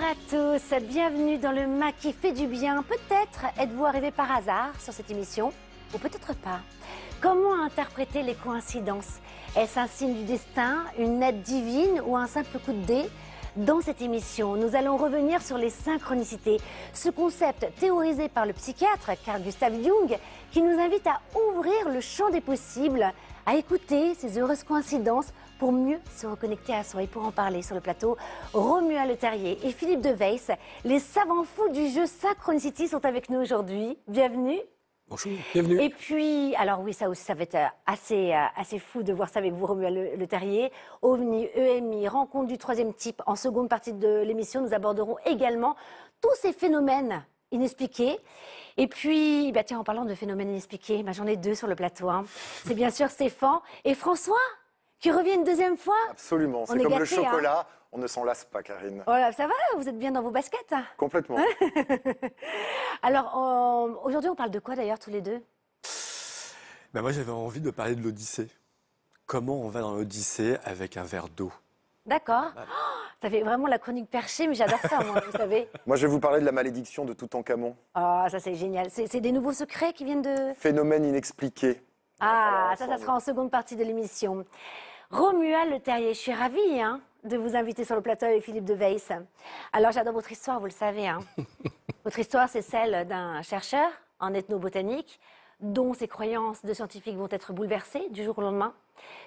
à tous, bienvenue dans le MAC qui fait du bien. Peut-être êtes-vous arrivé par hasard sur cette émission, ou peut-être pas. Comment interpréter les coïncidences? Est-ce un signe du destin, une aide divine ou un simple coup de dé? Dans cette émission, nous allons revenir sur les synchronicités, ce concept théorisé par le psychiatre Carl Gustav Jung qui nous invite à ouvrir le champ des possibles, à écouter ces heureuses coïncidences pour mieux se reconnecter à soi. Et pour en parler sur le plateau, Romuald Le Terrier et Philippe de Weys, les savants fous du jeu Synchronicity, sont avec nous aujourd'hui. Bienvenue. Bonjour, bienvenue. Et puis, alors oui, ça aussi, ça va être assez fou de voir ça avec vous, Romuald Le Terrier. OVNI, EMI, rencontre du troisième type. En seconde partie de l'émission, nous aborderons également tous ces phénomènes inexpliqués. Et puis, bah tiens, en parlant de phénomènes inexpliqués, bah j'en ai deux sur le plateau. Hein. C'est bien sûr Stéphane et François qui revient une deuxième fois. Absolument, c'est comme le chocolat, on ne s'en lasse pas, Karine. Voilà, ça va, vous êtes bien dans vos baskets? Complètement. Alors, aujourd'hui, on parle de quoi d'ailleurs tous les deux? Ben moi, j'avais envie de parler de l'Odyssée. Comment on va dans l'Odyssée avec un verre d'eau? D'accord. Oh, ça fait vraiment la chronique perchée, mais j'adore ça, moi, vous savez. Moi, je vais vous parler de la malédiction de Toutankhamon. Ah, ça c'est génial. C'est des nouveaux secrets qui viennent de... Phénomène inexpliqué. Ah, ça sera en seconde partie de l'émission. Romuald Le Terrier, je suis ravie de vous inviter sur le plateau avec Philippe de Weys. Alors, j'adore votre histoire, vous le savez. Votre histoire, c'est celle d'un chercheur en ethnobotanique dont ses croyances de scientifique vont être bouleversées du jour au lendemain,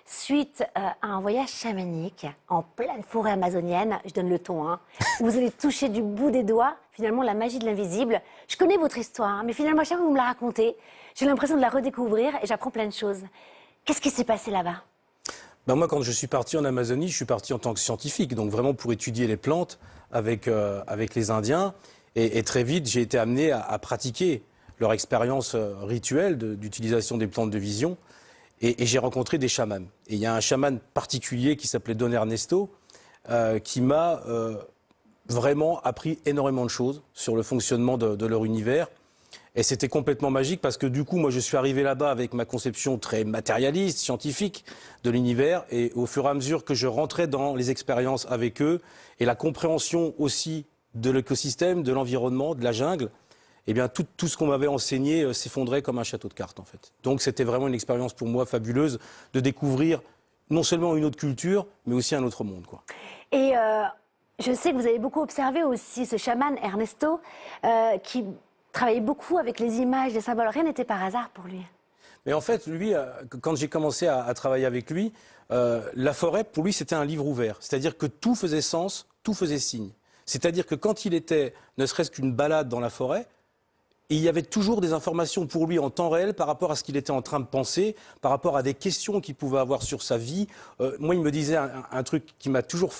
suite à un voyage chamanique en pleine forêt amazonienne, je donne le ton, où vous allez toucher du bout des doigts, finalement, la magie de l'invisible. Je connais votre histoire, mais finalement, à chaque fois que vous me la racontez, j'ai l'impression de la redécouvrir et j'apprends plein de choses. Qu'est-ce qui s'est passé là-bas? Ben moi, quand je suis parti en Amazonie, je suis parti en tant que scientifique, donc vraiment pour étudier les plantes avec les Indiens. Et très vite, j'ai été amené à pratiquer leur expérience rituelle d'utilisation des plantes de vision. Et j'ai rencontré des chamans. Et il y a un chaman particulier qui s'appelait Don Ernesto, qui m'a vraiment appris énormément de choses sur le fonctionnement de leur univers. Et c'était complètement magique parce que du coup, moi, je suis arrivé là-bas avec ma conception très matérialiste, scientifique de l'univers. Et au fur et à mesure que je rentrais dans les expériences avec eux et la compréhension aussi de l'écosystème, de l'environnement, de la jungle, eh bien, tout ce qu'on m'avait enseigné s'effondrait comme un château de cartes, en fait. Donc, c'était vraiment une expérience pour moi fabuleuse de découvrir non seulement une autre culture, mais aussi un autre monde, quoi. Et je sais que vous avez beaucoup observé aussi ce chaman Ernesto qui travaillait beaucoup avec les images, les symboles. Rien n'était par hasard pour lui. Mais en fait, lui, quand j'ai commencé à travailler avec lui, la forêt, pour lui, c'était un livre ouvert. C'est-à-dire que tout faisait sens, tout faisait signe. C'est-à-dire que quand il était, ne serait-ce qu'une balade dans la forêt, il y avait toujours des informations pour lui en temps réel par rapport à ce qu'il était en train de penser, par rapport à des questions qu'il pouvait avoir sur sa vie. Moi, il me disait un truc qui m'a toujours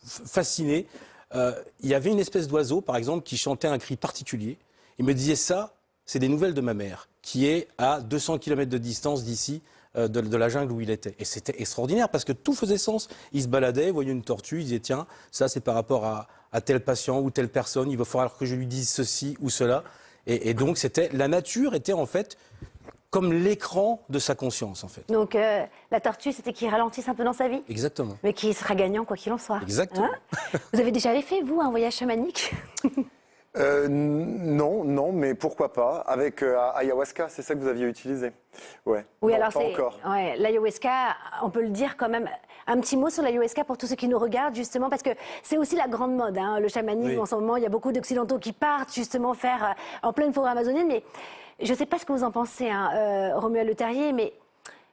fasciné. Il y avait une espèce d'oiseau, par exemple, qui chantait un cri particulier. Il me disait ça, c'est des nouvelles de ma mère, qui est à 200 km de distance d'ici, de la jungle où il était. Et c'était extraordinaire parce que tout faisait sens. Il se baladait, voyait une tortue, il disait tiens, ça c'est par rapport à tel patient ou telle personne, il va falloir que je lui dise ceci ou cela. Et donc la nature était en fait comme l'écran de sa conscience en fait. Donc la tortue, c'était qu'il ralentisse un peu dans sa vie? Exactement. Mais qu'il sera gagnant quoi qu'il en soit. Exactement. Vous avez déjà fait, vous, un voyage chamanique? Non, mais pourquoi pas. Avec ayahuasca, c'est ça que vous aviez utilisé. Ouais. Oui, non, alors pas c'est encore. Ouais, l'ayahuasca, on peut le dire quand même. Un petit mot sur l'ayahuasca pour tous ceux qui nous regardent, justement, parce que c'est aussi la grande mode, le chamanisme. Oui. En ce moment, il y a beaucoup d'Occidentaux qui partent justement faire en pleine forêt amazonienne. Mais je ne sais pas ce que vous en pensez, Romuald Le Terrier, mais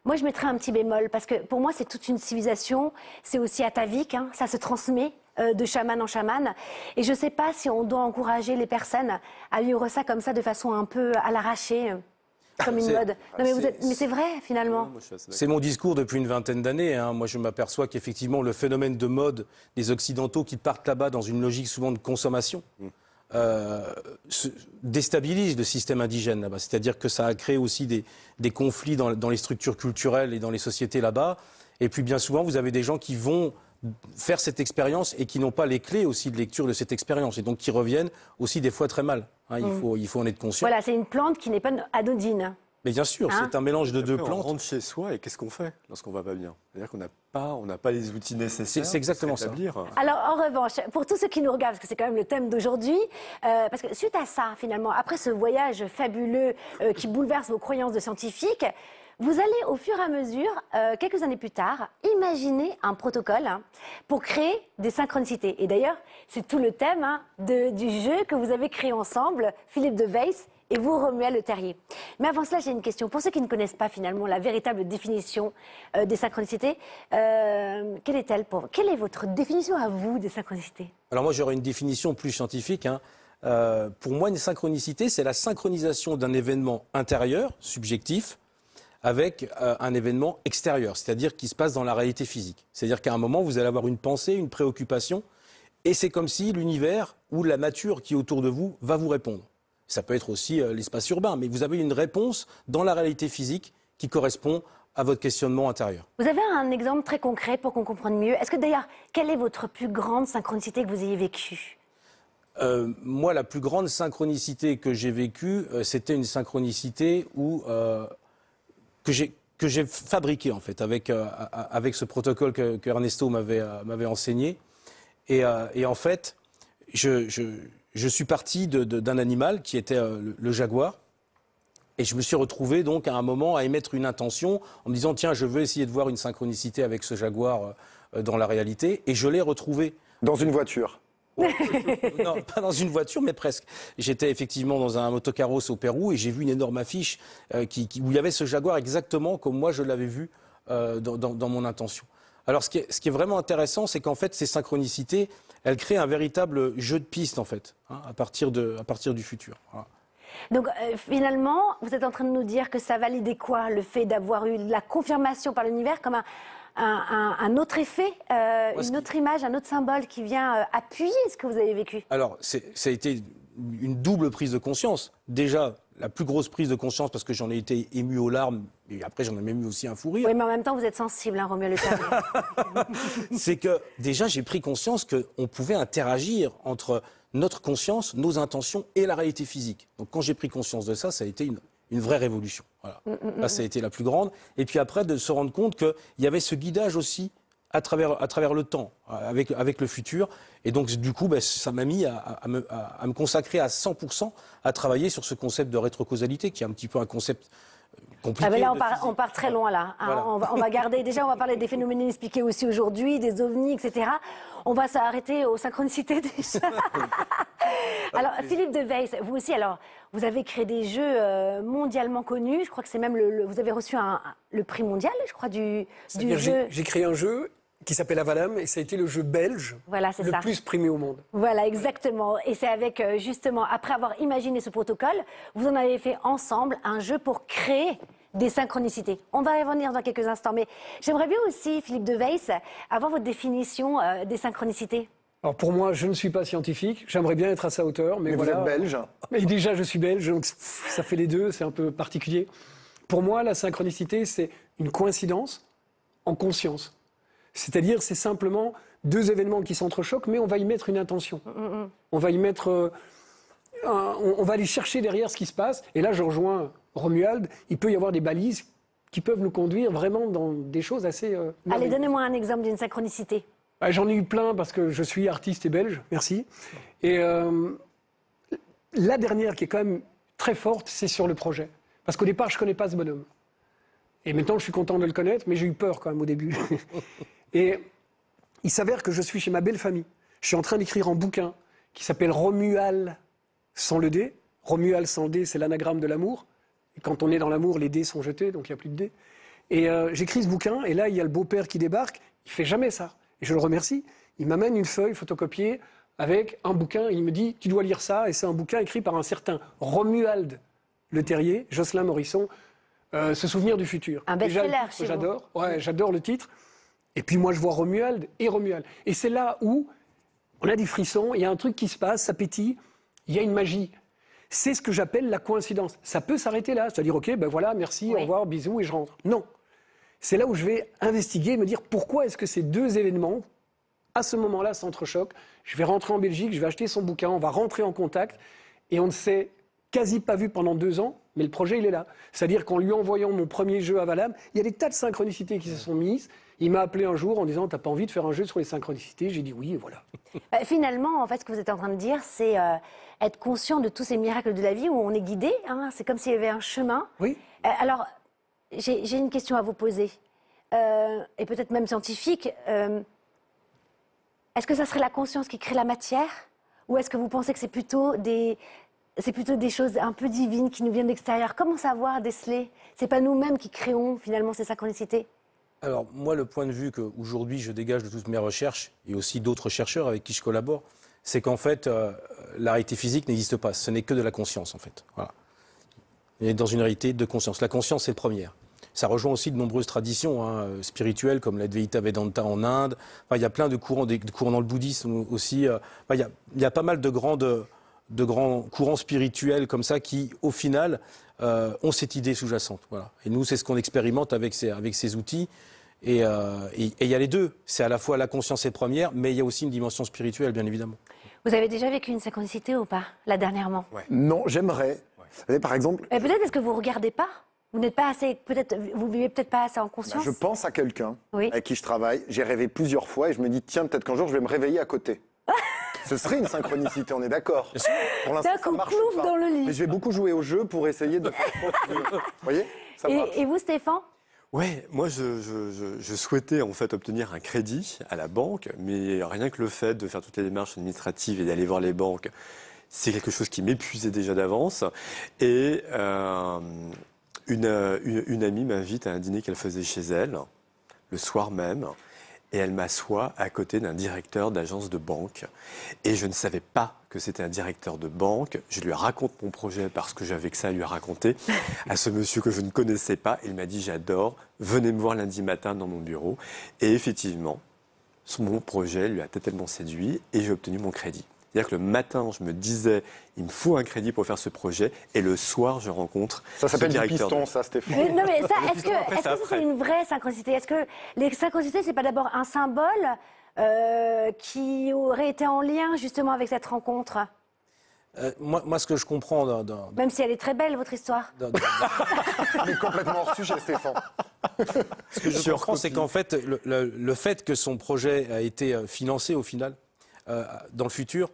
moi, je mettrais un petit bémol, parce que pour moi, c'est toute une civilisation. C'est aussi atavique, ça se transmet de chaman en chaman. Et je ne sais pas si on doit encourager les personnes à vivre ça comme ça, de façon un peu à l'arraché. Comme une mode. Non, mais c'est vrai, finalement. C'est mon discours depuis une vingtaine d'années. Moi, je m'aperçois qu'effectivement, le phénomène de mode des Occidentaux qui partent là-bas dans une logique souvent de consommation déstabilise le système indigène là-bas. C'est-à-dire que ça a créé aussi des conflits dans les structures culturelles et dans les sociétés là-bas. Et puis, bien souvent, vous avez des gens qui vont faire cette expérience et qui n'ont pas les clés aussi de lecture de cette expérience et donc qui reviennent aussi des fois très mal. Il faut en être conscient. Voilà, c'est une plante qui n'est pas anodine. Mais bien sûr, c'est un mélange de deux Après, on plantes. rentre chez soi et qu'est-ce qu'on fait lorsqu'on va pas bien? C'est-à-dire qu'on n'a pas les outils nécessaires. C'est exactement pour ça. s'établir. Alors, en revanche, pour tous ceux qui nous regardent, parce que c'est quand même le thème d'aujourd'hui, parce que suite à ça, finalement, après ce voyage fabuleux qui bouleverse vos croyances de scientifiques, vous allez, au fur et à mesure, quelques années plus tard, imaginer un protocole pour créer des synchronicités. Et d'ailleurs, c'est tout le thème du jeu que vous avez créé ensemble, Philippe de Weys et vous, Romuald Le Terrier. Mais avant cela, j'ai une question. Pour ceux qui ne connaissent pas finalement la véritable définition des synchronicités, quelle est-elle quelle est votre définition à vous des synchronicités? Alors moi, j'aurais une définition plus scientifique. Pour moi, une synchronicité, c'est la synchronisation d'un événement intérieur, subjectif, avec un événement extérieur, c'est-à-dire qui se passe dans la réalité physique. C'est-à-dire qu'à un moment, vous allez avoir une pensée, une préoccupation, et c'est comme si l'univers ou la nature qui est autour de vous va vous répondre. Ça peut être aussi l'espace urbain, mais vous avez une réponse dans la réalité physique qui correspond à votre questionnement intérieur. Vous avez un exemple très concret pour qu'on comprenne mieux? Est-ce que d'ailleurs, quelle est votre plus grande synchronicité que vous ayez vécue? Moi, la plus grande synchronicité que j'ai vécue, c'était une synchronicité que j'ai fabriquée en fait avec ce protocole que Ernesto m'avait enseigné. Et en fait, je suis parti d'un animal qui était le jaguar. Et je me suis retrouvé donc à un moment à émettre une intention en me disant tiens, je veux essayer de voir une synchronicité avec ce jaguar dans la réalité. Et je l'ai retrouvé. Dans une voiture? Non, pas dans une voiture, mais presque. J'étais effectivement dans un autocarrosse au Pérou et j'ai vu une énorme affiche où il y avait ce jaguar exactement comme moi je l'avais vu dans mon intention. Alors ce qui est vraiment intéressant, c'est qu'en fait ces synchronicités, elles créent un véritable jeu de pistes en fait, à partir du futur. Voilà. Donc finalement, vous êtes en train de nous dire que ça validait quoi? Le fait d'avoir eu la confirmation par l'univers comme un autre effet, une autre image, un autre symbole qui vient appuyer ce que vous avez vécu? Alors, ça a été une double prise de conscience. Déjà, la plus grosse prise de conscience parce que j'en ai été ému aux larmes et après j'en ai même eu aussi un fou rire. Oui, mais en même temps, vous êtes sensible, Romuald Le Terrier. C'est que déjà, j'ai pris conscience qu'on pouvait interagir entre notre conscience, nos intentions et la réalité physique. Donc quand j'ai pris conscience de ça, ça a été une vraie révolution. Voilà. Là, ça a été la plus grande. Et puis après, de se rendre compte qu'il y avait ce guidage aussi à travers le temps, avec le futur. Et donc, du coup, ça m'a mis à me consacrer à 100% à travailler sur ce concept de rétrocausalité, qui est un petit peu un concept compliqué. Ah ben là, on part très loin, là. Voilà. On va garder, déjà, on va parler des phénomènes inexpliqués aussi aujourd'hui, des ovnis, etc. On va s'arrêter aux synchronicités déjà. Alors, Philippe de Weys, vous aussi, alors, vous avez créé des jeux mondialement connus. Je crois que c'est même vous avez reçu le prix mondial, je crois, du jeu. J'ai créé un jeu qui s'appelle Avalam et ça a été le jeu belge le plus primé au monde. Voilà, exactement. Et c'est avec, justement, après avoir imaginé ce protocole, vous en avez fait ensemble un jeu pour créer des synchronicités. On va y revenir dans quelques instants. Mais j'aimerais bien aussi, Philippe de Weys, avoir votre définition des synchronicités. Alors pour moi, je ne suis pas scientifique. J'aimerais bien être à sa hauteur. Mais voilà. Vous êtes belge. Et déjà, je suis belge, donc ça fait les deux. C'est un peu particulier. Pour moi, la synchronicité, c'est une coïncidence en conscience. C'est-à-dire, c'est simplement deux événements qui s'entrechoquent, mais on va y mettre une intention. On va y mettre... on va aller chercher derrière ce qui se passe. Et là, je rejoins Romuald. Il peut y avoir des balises qui peuvent nous conduire vraiment dans des choses assez... Allez, donnez-moi un exemple d'une synchronicité. J'en ai eu plein parce que je suis artiste et belge, merci. Et la dernière qui est quand même très forte, c'est sur le projet. Parce qu'au départ, je ne connais pas ce bonhomme. Et maintenant, je suis content de le connaître, mais j'ai eu peur quand même au début. Et il s'avère que je suis chez ma belle famille. Je suis en train d'écrire un bouquin qui s'appelle Romuald sans le dé. Romuald sans le dé, c'est l'anagramme de l'amour. Et quand on est dans l'amour, les dés sont jetés, donc il n'y a plus de dés. Et j'écris ce bouquin, et là, il y a le beau-père qui débarque. Il ne fait jamais ça. Et je le remercie. Il m'amène une feuille photocopiée avec un bouquin. Et il me dit, tu dois lire ça. Et c'est un bouquin écrit par un certain Romuald Le Terrier, Jocelyn Morisson, Se souvenir du futur. Un best-seller chez vous. J'adore. Ouais, j'adore le titre. Et puis moi, je vois Romuald et Romuald. Et c'est là où on a des frissons, il y a un truc qui se passe, ça pétille, il y a une magie. C'est ce que j'appelle la coïncidence. Ça peut s'arrêter là, c'est-à-dire, ok, ben voilà, merci, au revoir, bisous, et je rentre. Non. C'est là où je vais investiguer, me dire pourquoi est-ce que ces deux événements, à ce moment-là, s'entrechoquent. Je vais rentrer en Belgique, je vais acheter son bouquin, on va rentrer en contact, et on ne s'est quasi pas vu pendant 2 ans, mais le projet, il est là. C'est-à-dire qu'en lui envoyant mon premier jeu à Valham, il y a des tas de synchronicités qui se sont mises. Il m'a appelé un jour en disant « T'as pas envie de faire un jeu sur les synchronicités ?» J'ai dit oui, et voilà. Finalement, en fait, ce que vous êtes en train de dire, c'est être conscient de tous ces miracles de la vie où on est guidé. Hein, c'est comme s'il y avait un chemin. Oui. Alors, j'ai une question à vous poser, et peut-être même scientifique. Est-ce que ça serait la conscience qui crée la matière, ou est-ce que vous pensez que c'est plutôt des choses un peu divines qui nous viennent d'extérieur? Comment savoir déceler? C'est pas nous-mêmes qui créons finalement ces synchronicités? Alors, moi, le point de vue qu'aujourd'hui je dégage de toutes mes recherches, et aussi d'autres chercheurs avec qui je collabore, c'est qu'en fait, la réalité physique n'existe pas. Ce n'est que de la conscience, en fait. Voilà. On est dans une réalité de conscience. La conscience, c'est première. Ça rejoint aussi de nombreuses traditions spirituelles, comme l'Advaita Vedanta en Inde. Enfin, il y a plein de courants dans le bouddhisme aussi. Enfin, il y a pas mal de grands courants spirituels comme ça qui, au final, ont cette idée sous-jacente. Voilà. Et nous, c'est ce qu'on expérimente avec ces outils. Et il y a les deux. C'est à la fois la conscience est première, mais il y a aussi une dimension spirituelle, bien évidemment. Vous avez déjà vécu une synchronicité ou pas, là dernièrement? Non, j'aimerais. Vous savez, par exemple, Peut-être est-ce que vous regardez pas? Vous n'êtes pas assez, peut-être, vous vivez peut-être pas assez en conscience. je pense à quelqu'un Oui. avec qui je travaille. J'ai rêvé plusieurs fois et je me dis, tiens, peut-être qu'un jour, je vais me réveiller à côté. Ce serait une synchronicité, on est d'accord. Pour l'instant, C'est ça qu'on marche plouffe pas. dans le lit. Mais je vais beaucoup jouer au jeu pour essayer de faire Vous voyez, ça marche. Et vous, Stéphane? Ouais, moi je souhaitais en fait obtenir un crédit à la banque, mais rien que le fait de faire toutes les démarches administratives et d'aller voir les banques, c'est quelque chose qui m'épuisait déjà d'avance. Et une amie m'invite à un dîner qu'elle faisait chez elle, le soir même, et elle m'assoit à côté d'un directeur d'agence de banque. Et je ne savais pas que c'était un directeur de banque. Je lui raconte mon projet parce que j'avais que ça à lui raconter à ce monsieur que je ne connaissais pas. Il m'a dit « J'adore, venez me voir lundi matin dans mon bureau ». Et effectivement, mon projet lui a totalement séduit et j'ai obtenu mon crédit. C'est-à-dire que le matin, je me disais, il me faut un crédit pour faire ce projet, et le soir, je rencontre Ça s'appelle ce du directeur. piston, ça, Stéphane. Non, mais ça, est-ce après, que c'est ça, après. c'est une vraie synchronicité? Est-ce que les synchronicités, c'est pas d'abord un symbole qui aurait été en lien justement avec cette rencontre? Moi, ce que je comprends Même si elle est très belle, votre histoire. On est complètement hors sujet, Stéphane. ce que je comprends, c'est qu'en fait, le fait que son projet a été financé au final, dans le futur,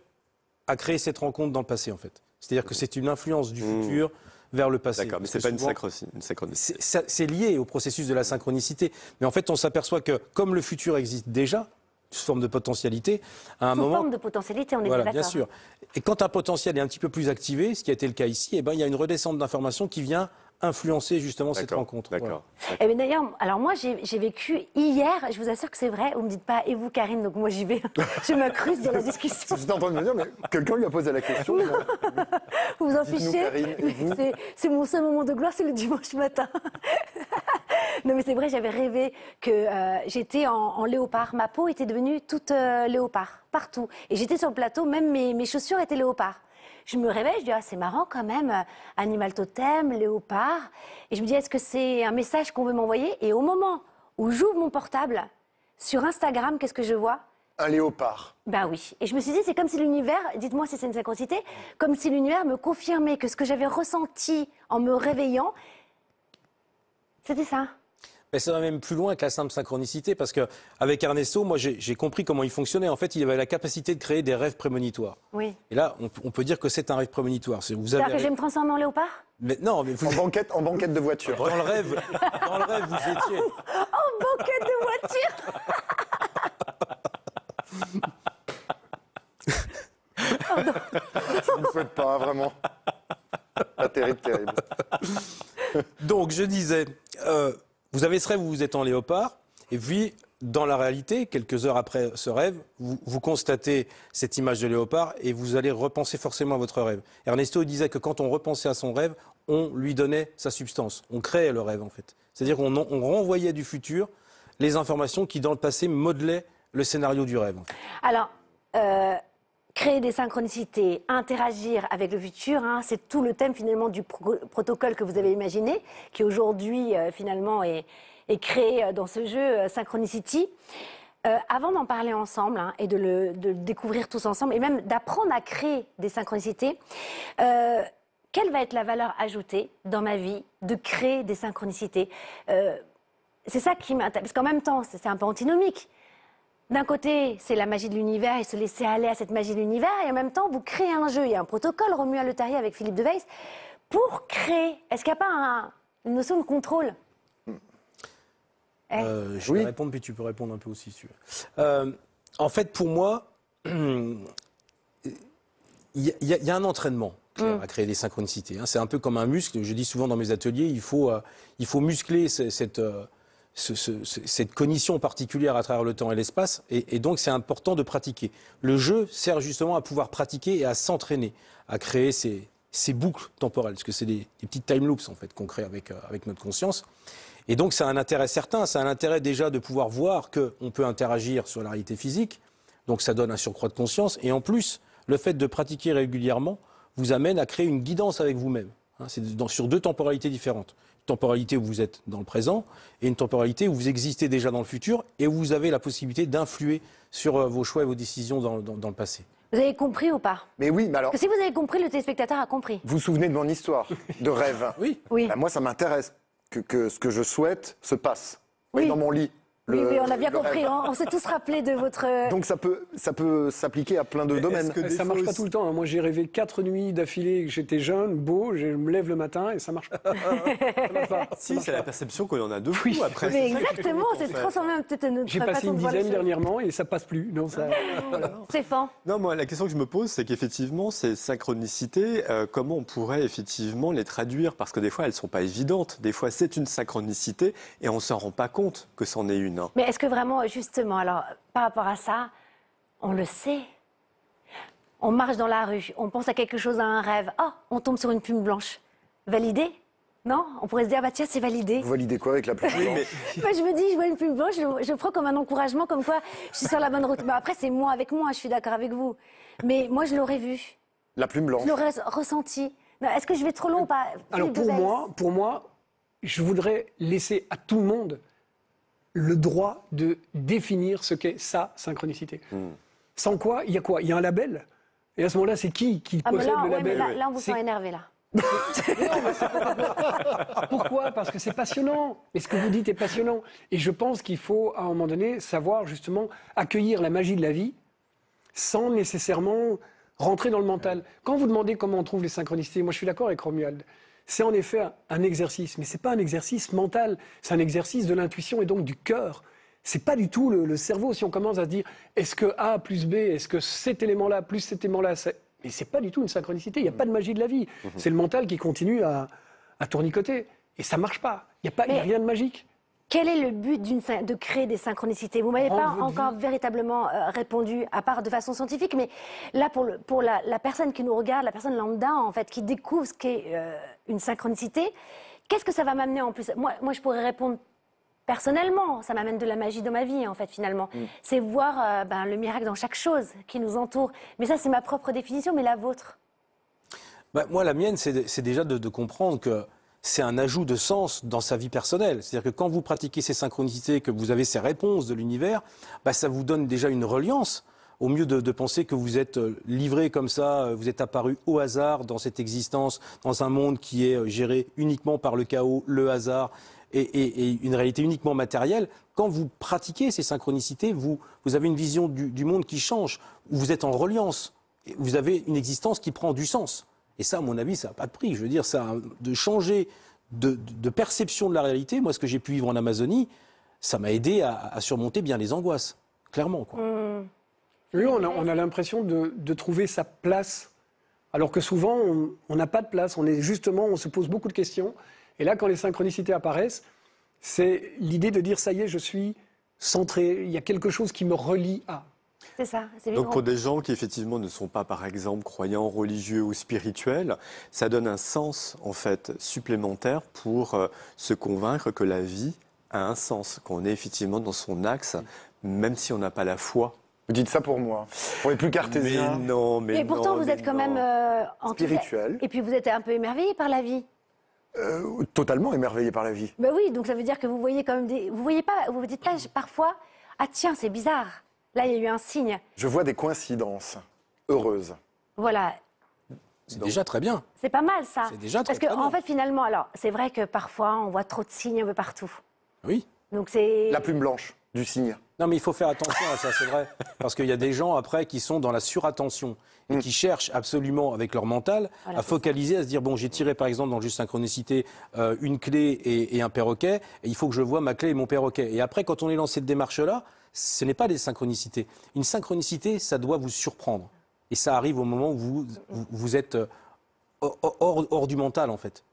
a créé cette rencontre dans le passé, en fait. C'est-à-dire que c'est une influence du futur vers le passé. D'accord, mais Parce ce que n'est pas souvent, une synchronicité. c'est lié au processus de la synchronicité. Mais en fait, on s'aperçoit que comme le futur existe déjà, sous forme de potentialité, à un Sous moment... forme de potentialité, on est Voilà, bien bien d'accord. sûr. Et quand un potentiel est un petit peu plus activé, ce qui a été le cas ici, eh ben, il y a une redescente d'informations qui vient influencer justement cette D'accord, rencontre. D'accord. Eh bien, d'ailleurs, alors moi, j'ai vécu hier, je vous assure que c'est vrai, vous me dites pas, et vous, Karine, donc moi j'y vais, je m'incruste dans la discussion. J'étais en train de me dire, mais quelqu'un lui a posé la question. Vous vous en Dites-nous, fichez. Karine, et vous C'est mon seul moment de gloire, c'est le dimanche matin. Non, mais c'est vrai, j'avais rêvé que j'étais en léopard. Ma peau était devenue toute léopard, partout. Et j'étais sur le plateau, même mes chaussures étaient léopard. Je me réveille, je dis, ah, c'est marrant quand même, animal totem, léopard. Et je me dis, est-ce que c'est un message qu'on veut m'envoyer? Et au moment où j'ouvre mon portable, sur Instagram, qu'est-ce que je vois? Un léopard. Ben oui. Et je me suis dit, c'est comme si l'univers, dites-moi si c'est une synchronicité, comme si l'univers me confirmait que ce que j'avais ressenti en me réveillant, c'était ça. Mais ça va même plus loin que la simple synchronicité, parce qu'avec Ernesto, moi j'ai compris comment il fonctionnait. En fait, il avait la capacité de créer des rêves prémonitoires. Oui. Et là, on peut dire que c'est un rêve prémonitoire. Vous C'est-à-dire avez... que je vais me transformer en léopard? Mais non, mais vous... En banquette de voiture. dans le rêve, vous étiez. En banquette de voiture. Je ne le souhaite pas, hein, vraiment. Pas terrible, terrible. Donc, je disais, vous avez ce rêve où vous êtes en léopard, et puis, dans la réalité, quelques heures après ce rêve, vous constatez cette image de léopard et vous allez repenser forcément à votre rêve. Ernesto disait que quand on repensait à son rêve, on lui donnait sa substance. On créait le rêve, en fait. C'est-à-dire qu'on renvoyait du futur les informations qui, dans le passé, modelaient le scénario du rêve. En fait. Alors, créer des synchronicités, interagir avec le futur, hein, c'est tout le thème finalement du protocole que vous avez imaginé, qui aujourd'hui finalement est créé dans ce jeu Synchronicity. Avant d'en parler ensemble hein, et de le découvrir tous ensemble, et même d'apprendre à créer des synchronicités, quelle va être la valeur ajoutée dans ma vie de créer des synchronicités? C'est ça qui m'intéresse, parce qu'en même temps, c'est un peu antinomique. D'un côté, c'est la magie de l'univers et se laisser aller à cette magie de l'univers, et en même temps, vous créez un jeu. Il y a un protocole, Romuald Le Terrier avec Philippe Deveys, pour créer. Est-ce qu'il n'y a pas une notion de contrôle? Je vais répondre, puis tu peux répondre un peu aussi, si tu veux. En fait, pour moi, il y a un entraînement à créer des synchronicités. Hein. C'est un peu comme un muscle. Je dis souvent dans mes ateliers, il faut muscler cette cognition particulière à travers le temps et l'espace, et donc c'est important de pratiquer. Le jeu sert justement à pouvoir pratiquer et à s'entraîner, à créer ces boucles temporelles, parce que c'est des petites time loops en fait qu'on crée avec notre conscience. Et donc ça a un intérêt certain, ça a un intérêt déjà de pouvoir voir qu'on peut interagir sur la réalité physique, donc ça donne un surcroît de conscience, et en plus, le fait de pratiquer régulièrement vous amène à créer une guidance avec vous-même. Hein, c'est sur 2 temporalités différentes. Temporalité où vous êtes dans le présent et une temporalité où vous existez déjà dans le futur et où vous avez la possibilité d'influer sur vos choix et vos décisions dans le passé. Vous avez compris ou pas? Mais oui, mais alors, Parce que si vous avez compris, le téléspectateur a compris. vous vous souvenez de mon histoire de rêve? Oui. Oui. Ben, moi, ça m'intéresse que ce que je souhaite se passe. Oui. Dans mon lit. Oui, on a bien le compris. rêve. On s'est tous rappelés de votre... Donc ça peut s'appliquer à plein de domaines. Ça marche pas tout le temps. Hein. Moi, j'ai rêvé 4 nuits d'affilée que j'étais jeune, beau, je me lève le matin et ça marche pas. Ça marche pas. Si, c'est la perception qu'on en a 2 fois après. Mais c'est ça qui est exactement, unique, en c'est fait. transformé peut-être notre J'ai passé façon une de voir les dizaine choses. dernièrement et ça passe plus. Non, ça... Stéphane, Non, moi, la question que je me pose, c'est qu'effectivement, ces synchronicités, comment on pourrait effectivement les traduire? Parce que des fois, elles ne sont pas évidentes. Des fois, c'est une synchronicité et on ne s'en rend pas compte que c'en est une. Hein. mais est-ce que vraiment, justement, alors, par rapport à ça, on le sait. On marche dans la rue, on pense à quelque chose, à un rêve. Oh, on tombe sur une plume blanche. Validé? Non? On pourrait se dire, bah tiens, c'est validé. Vous validez quoi avec la plume blanche? Moi, je me dis, je vois une plume blanche, je prends comme un encouragement, comme quoi je suis sur la bonne route. Mais après, c'est moi avec moi, je suis d'accord avec vous. Mais moi, je l'aurais vu, La plume blanche. je l'aurais ressenti. Non, est-ce que je vais trop long ou pas? Alors Philippe pour moi, je voudrais laisser à tout le monde le droit de définir ce qu'est sa synchronicité. Sans quoi, il y a quoi? Il y a un label. Et à ce moment-là, c'est qui Ah, mais possède là, le ouais, mais label? là, on vous C'est- sent énervé, là. Pourquoi? Parce que c'est passionnant. Et ce que vous dites est passionnant. Et je pense qu'il faut, à un moment donné, savoir justement accueillir la magie de la vie sans nécessairement rentrer dans le mental. Quand vous demandez comment on trouve les synchronicités, moi je suis d'accord avec Romuald. C'est en effet un exercice, mais ce n'est pas un exercice mental, c'est un exercice de l'intuition et donc du cœur. C'est pas du tout le cerveau. Si on commence à se dire, est-ce que A plus B, est-ce que cet élément-là plus cet élément-là, mais c'est pas du tout une synchronicité. Il n'y a pas de magie de la vie. C'est le mental qui continue à tournicoter. Et ça marche pas. Il n'y a rien de magique. Quel est le but de créer des synchronicités? Vous ne m'avez pas Rendre votre encore vie. véritablement répondu, à part de façon scientifique, mais là, pour la personne qui nous regarde, la personne lambda, en fait, qui découvre ce qu'est une synchronicité, qu'est-ce que ça va m'amener en plus? Moi, je pourrais répondre personnellement, ça m'amène de la magie dans ma vie, en fait, finalement. C'est voir le miracle dans chaque chose qui nous entoure. Mais ça, c'est ma propre définition, mais la vôtre? Bah, moi, la mienne, c'est déjà de comprendre que c'est un ajout de sens dans sa vie personnelle. C'est-à-dire que quand vous pratiquez ces synchronicités, que vous avez ces réponses de l'univers, bah, ça vous donne déjà une reliance. Au mieux de penser que vous êtes livré comme ça, vous êtes apparu au hasard dans cette existence, dans un monde qui est géré uniquement par le chaos, le hasard et une réalité uniquement matérielle. Quand vous pratiquez ces synchronicités, vous avez une vision du monde qui change, où vous êtes en reliance. Et vous avez une existence qui prend du sens. Et ça, à mon avis, ça n'a pas de prix. Je veux dire, ça, de changer de perception de la réalité, moi, ce que j'ai pu vivre en Amazonie, ça m'a aidé à surmonter bien les angoisses. Clairement, quoi. Oui, on a l'impression de trouver sa place, alors que souvent, on n'a pas de place. On se pose beaucoup de questions. Et là, quand les synchronicités apparaissent, c'est l'idée de dire, ça y est, je suis centré, il y a quelque chose qui me relie à. C'est ça, c'est Donc vivant. pour des gens qui effectivement ne sont pas par exemple croyants, religieux ou spirituels, ça donne un sens en fait supplémentaire pour se convaincre que la vie a un sens, qu'on est effectivement dans son axe, même si on n'a pas la foi. Vous dites ça pour moi. Pour les plus cartésiens. Mais non, mais Et pourtant, non, vous mais êtes quand non. même Spirituel. Et puis, vous êtes un peu émerveillé par la vie. Totalement émerveillé par la vie. Ben oui, donc ça veut dire que vous voyez quand même vous voyez pas, vous vous dites pas parfois, ah tiens, c'est bizarre. Là, il y a eu un signe. Je vois des coïncidences heureuses. Voilà. C'est déjà très bien. C'est pas mal, ça. C'est déjà Parce très, que, très en bien. fait, finalement, alors, c'est vrai que parfois, on voit trop de signes un peu partout. Oui. Donc, c'est... La plume blanche du cygne. Non, mais il faut faire attention à ça, c'est vrai. Parce qu'il y a des gens, après, qui sont dans la surattention et qui cherchent absolument, avec leur mental, Voilà, à focaliser, à se dire, bon, j'ai tiré, par exemple, dans le juste synchronicité, une clé et un perroquet, et il faut que je vois ma clé et mon perroquet. Et après, quand on est dans cette démarche-là, ce n'est pas des synchronicités. Une synchronicité, ça doit vous surprendre. Et ça arrive au moment où vous êtes hors du mental, en fait.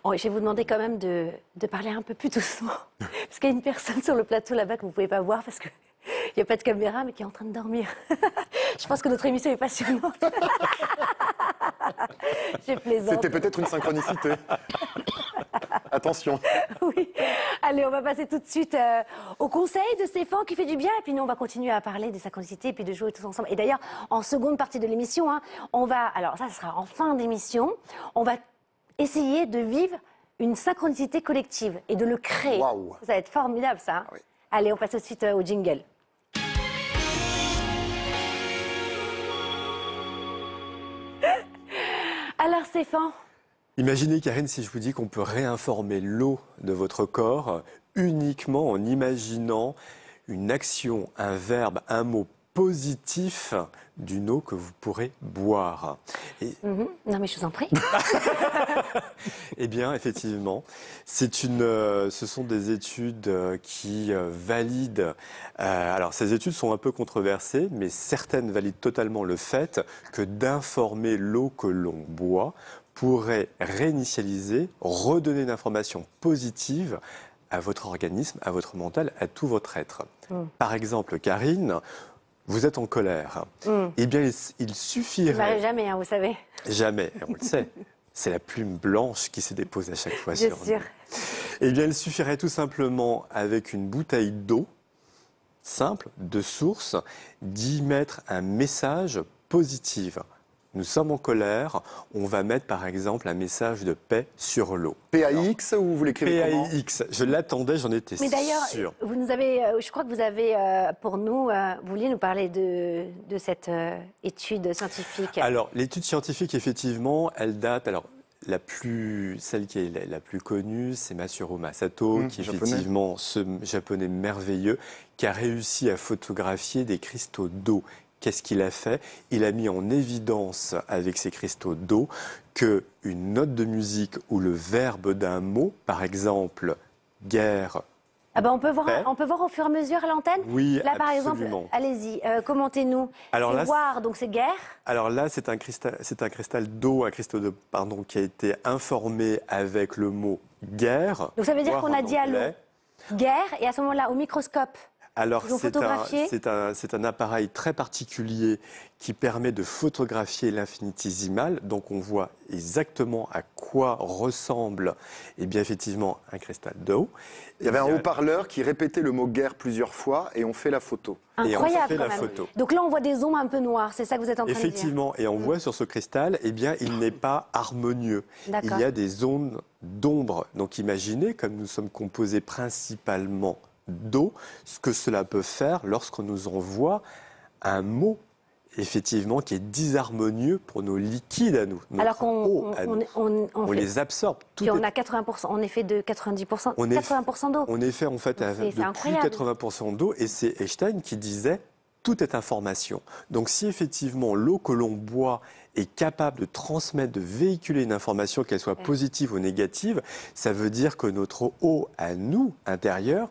Oh, je vais vous demander quand même de parler un peu plus doucement. Parce qu'il y a une personne sur le plateau là-bas que vous ne pouvez pas voir parce qu'il n'y a pas de caméra, mais qui est en train de dormir. Je pense que notre émission est passionnante. Je plaisante. C'était peut-être une synchronicité. Attention. Oui. Allez, on va passer tout de suite au conseil de Stéphane qui fait du bien. Et puis nous, on va continuer à parler des synchronicités et puis de jouer tous ensemble. Et d'ailleurs, en seconde partie de l'émission, on va... Alors ça sera en fin d'émission. On va essayer de vivre une synchronicité collective et de le créer. Waouh. Ça va être formidable, ça. Ah oui. Allez, on passe tout de suite au jingle. Alors, Stéphane, Imaginez, Karine, si je vous dis qu'on peut réinformer l'eau de votre corps uniquement en imaginant une action, un verbe, un mot positif d'une eau que vous pourrez boire. Et, non mais je vous en prie. eh bien, effectivement, ce sont des études qui valident. Alors, ces études sont un peu controversées, mais certaines valident totalement le fait que d'informer l'eau que l'on boit pourrait réinitialiser, redonner une information positive à votre organisme, à votre mental, à tout votre être. Par exemple, Karine, vous êtes en colère. Eh bien, il Ça m'arrive suffirait... jamais, vous savez. Jamais, on le sait. C'est la plume blanche qui se dépose à chaque fois Bien sur sûr. nous. Eh bien, il suffirait tout simplement, avec une bouteille d'eau, simple, de source, d'y mettre un message positif. Nous sommes en colère, on va mettre par exemple un message de paix sur l'eau. PAX ou vous l'écrivez comment? PAIX, je l'attendais, j'en étais Mais d'ailleurs, sûr. vous nous avez, je crois que vous avez, pour nous, vous vouliez nous parler de cette étude scientifique. Alors, l'étude scientifique, effectivement, elle date... Alors, celle qui est la plus connue, c'est Masaru Masato, qui est japonais. effectivement ce japonais merveilleux, qui a réussi à photographier des cristaux d'eau. Qu'est-ce qu'il a fait? Il a mis en évidence avec ces cristaux d'eau qu'une note de musique ou le verbe d'un mot, par exemple guerre. Ah ben on peut voir au fur et à mesure à l'antenne. Oui, Là par absolument. exemple, allez-y, commentez-nous. Alors C'est là, boire, donc c'est guerre. Alors là, c'est un cristal d'eau, pardon, qui a été informé avec le mot guerre. Donc ça veut dire voire qu'on a en dit à l'eau. anglais. Guerre, et à ce moment-là, au microscope. Alors, Ils ont photographié. c'est un appareil très particulier qui permet de photographier l'infinitésimal. Donc, on voit exactement à quoi ressemble, eh bien, effectivement, un cristal d'eau. Il y avait un haut-parleur qui répétait le mot guerre plusieurs fois et on fait la photo. Et on Incroyable fait quand la même. photo. Donc là, on voit des ombres un peu noires, c'est ça que vous êtes en train de dire. Effectivement, et on voit sur ce cristal, eh bien, il n'est pas harmonieux. D'accord. Il y a des zones d'ombre. Donc, imaginez, comme nous sommes composés principalement d'eau, ce que cela peut faire lorsqu'on nous envoie un mot, effectivement, qui est disharmonieux pour nos liquides à nous. Alors qu'on on fait- les absorbe. Tout puis on est- a 80%, on est fait de 90%, On est- 80% d'eau. On est fait en fait Donc, c'est de plus de incroyable. 80% d'eau, et c'est Einstein qui disait tout est information. Donc si effectivement l'eau que l'on boit est capable de transmettre, de véhiculer une information, qu'elle soit positive ou négative, ça veut dire que notre eau à nous, intérieure,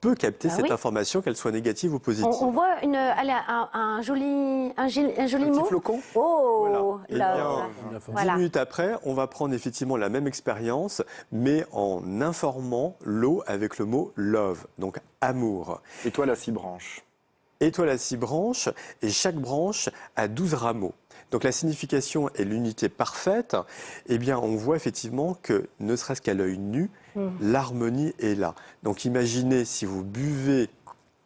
peut capter Ah cette oui. information, qu'elle soit négative ou positive. On voit un joli Petit mot. flocon. Oh, Voilà. Eh là, bien, là. 10 Voilà. minutes après, on va prendre effectivement la même expérience, mais en informant l'eau avec le mot love, donc amour. Étoile à 6 branches. Étoile à 6 branches, et chaque branche a 12 rameaux. Donc la signification et l'unité parfaite, eh bien, on voit effectivement que, ne serait-ce qu'à l'œil nu, l'harmonie est là. Donc imaginez si vous buvez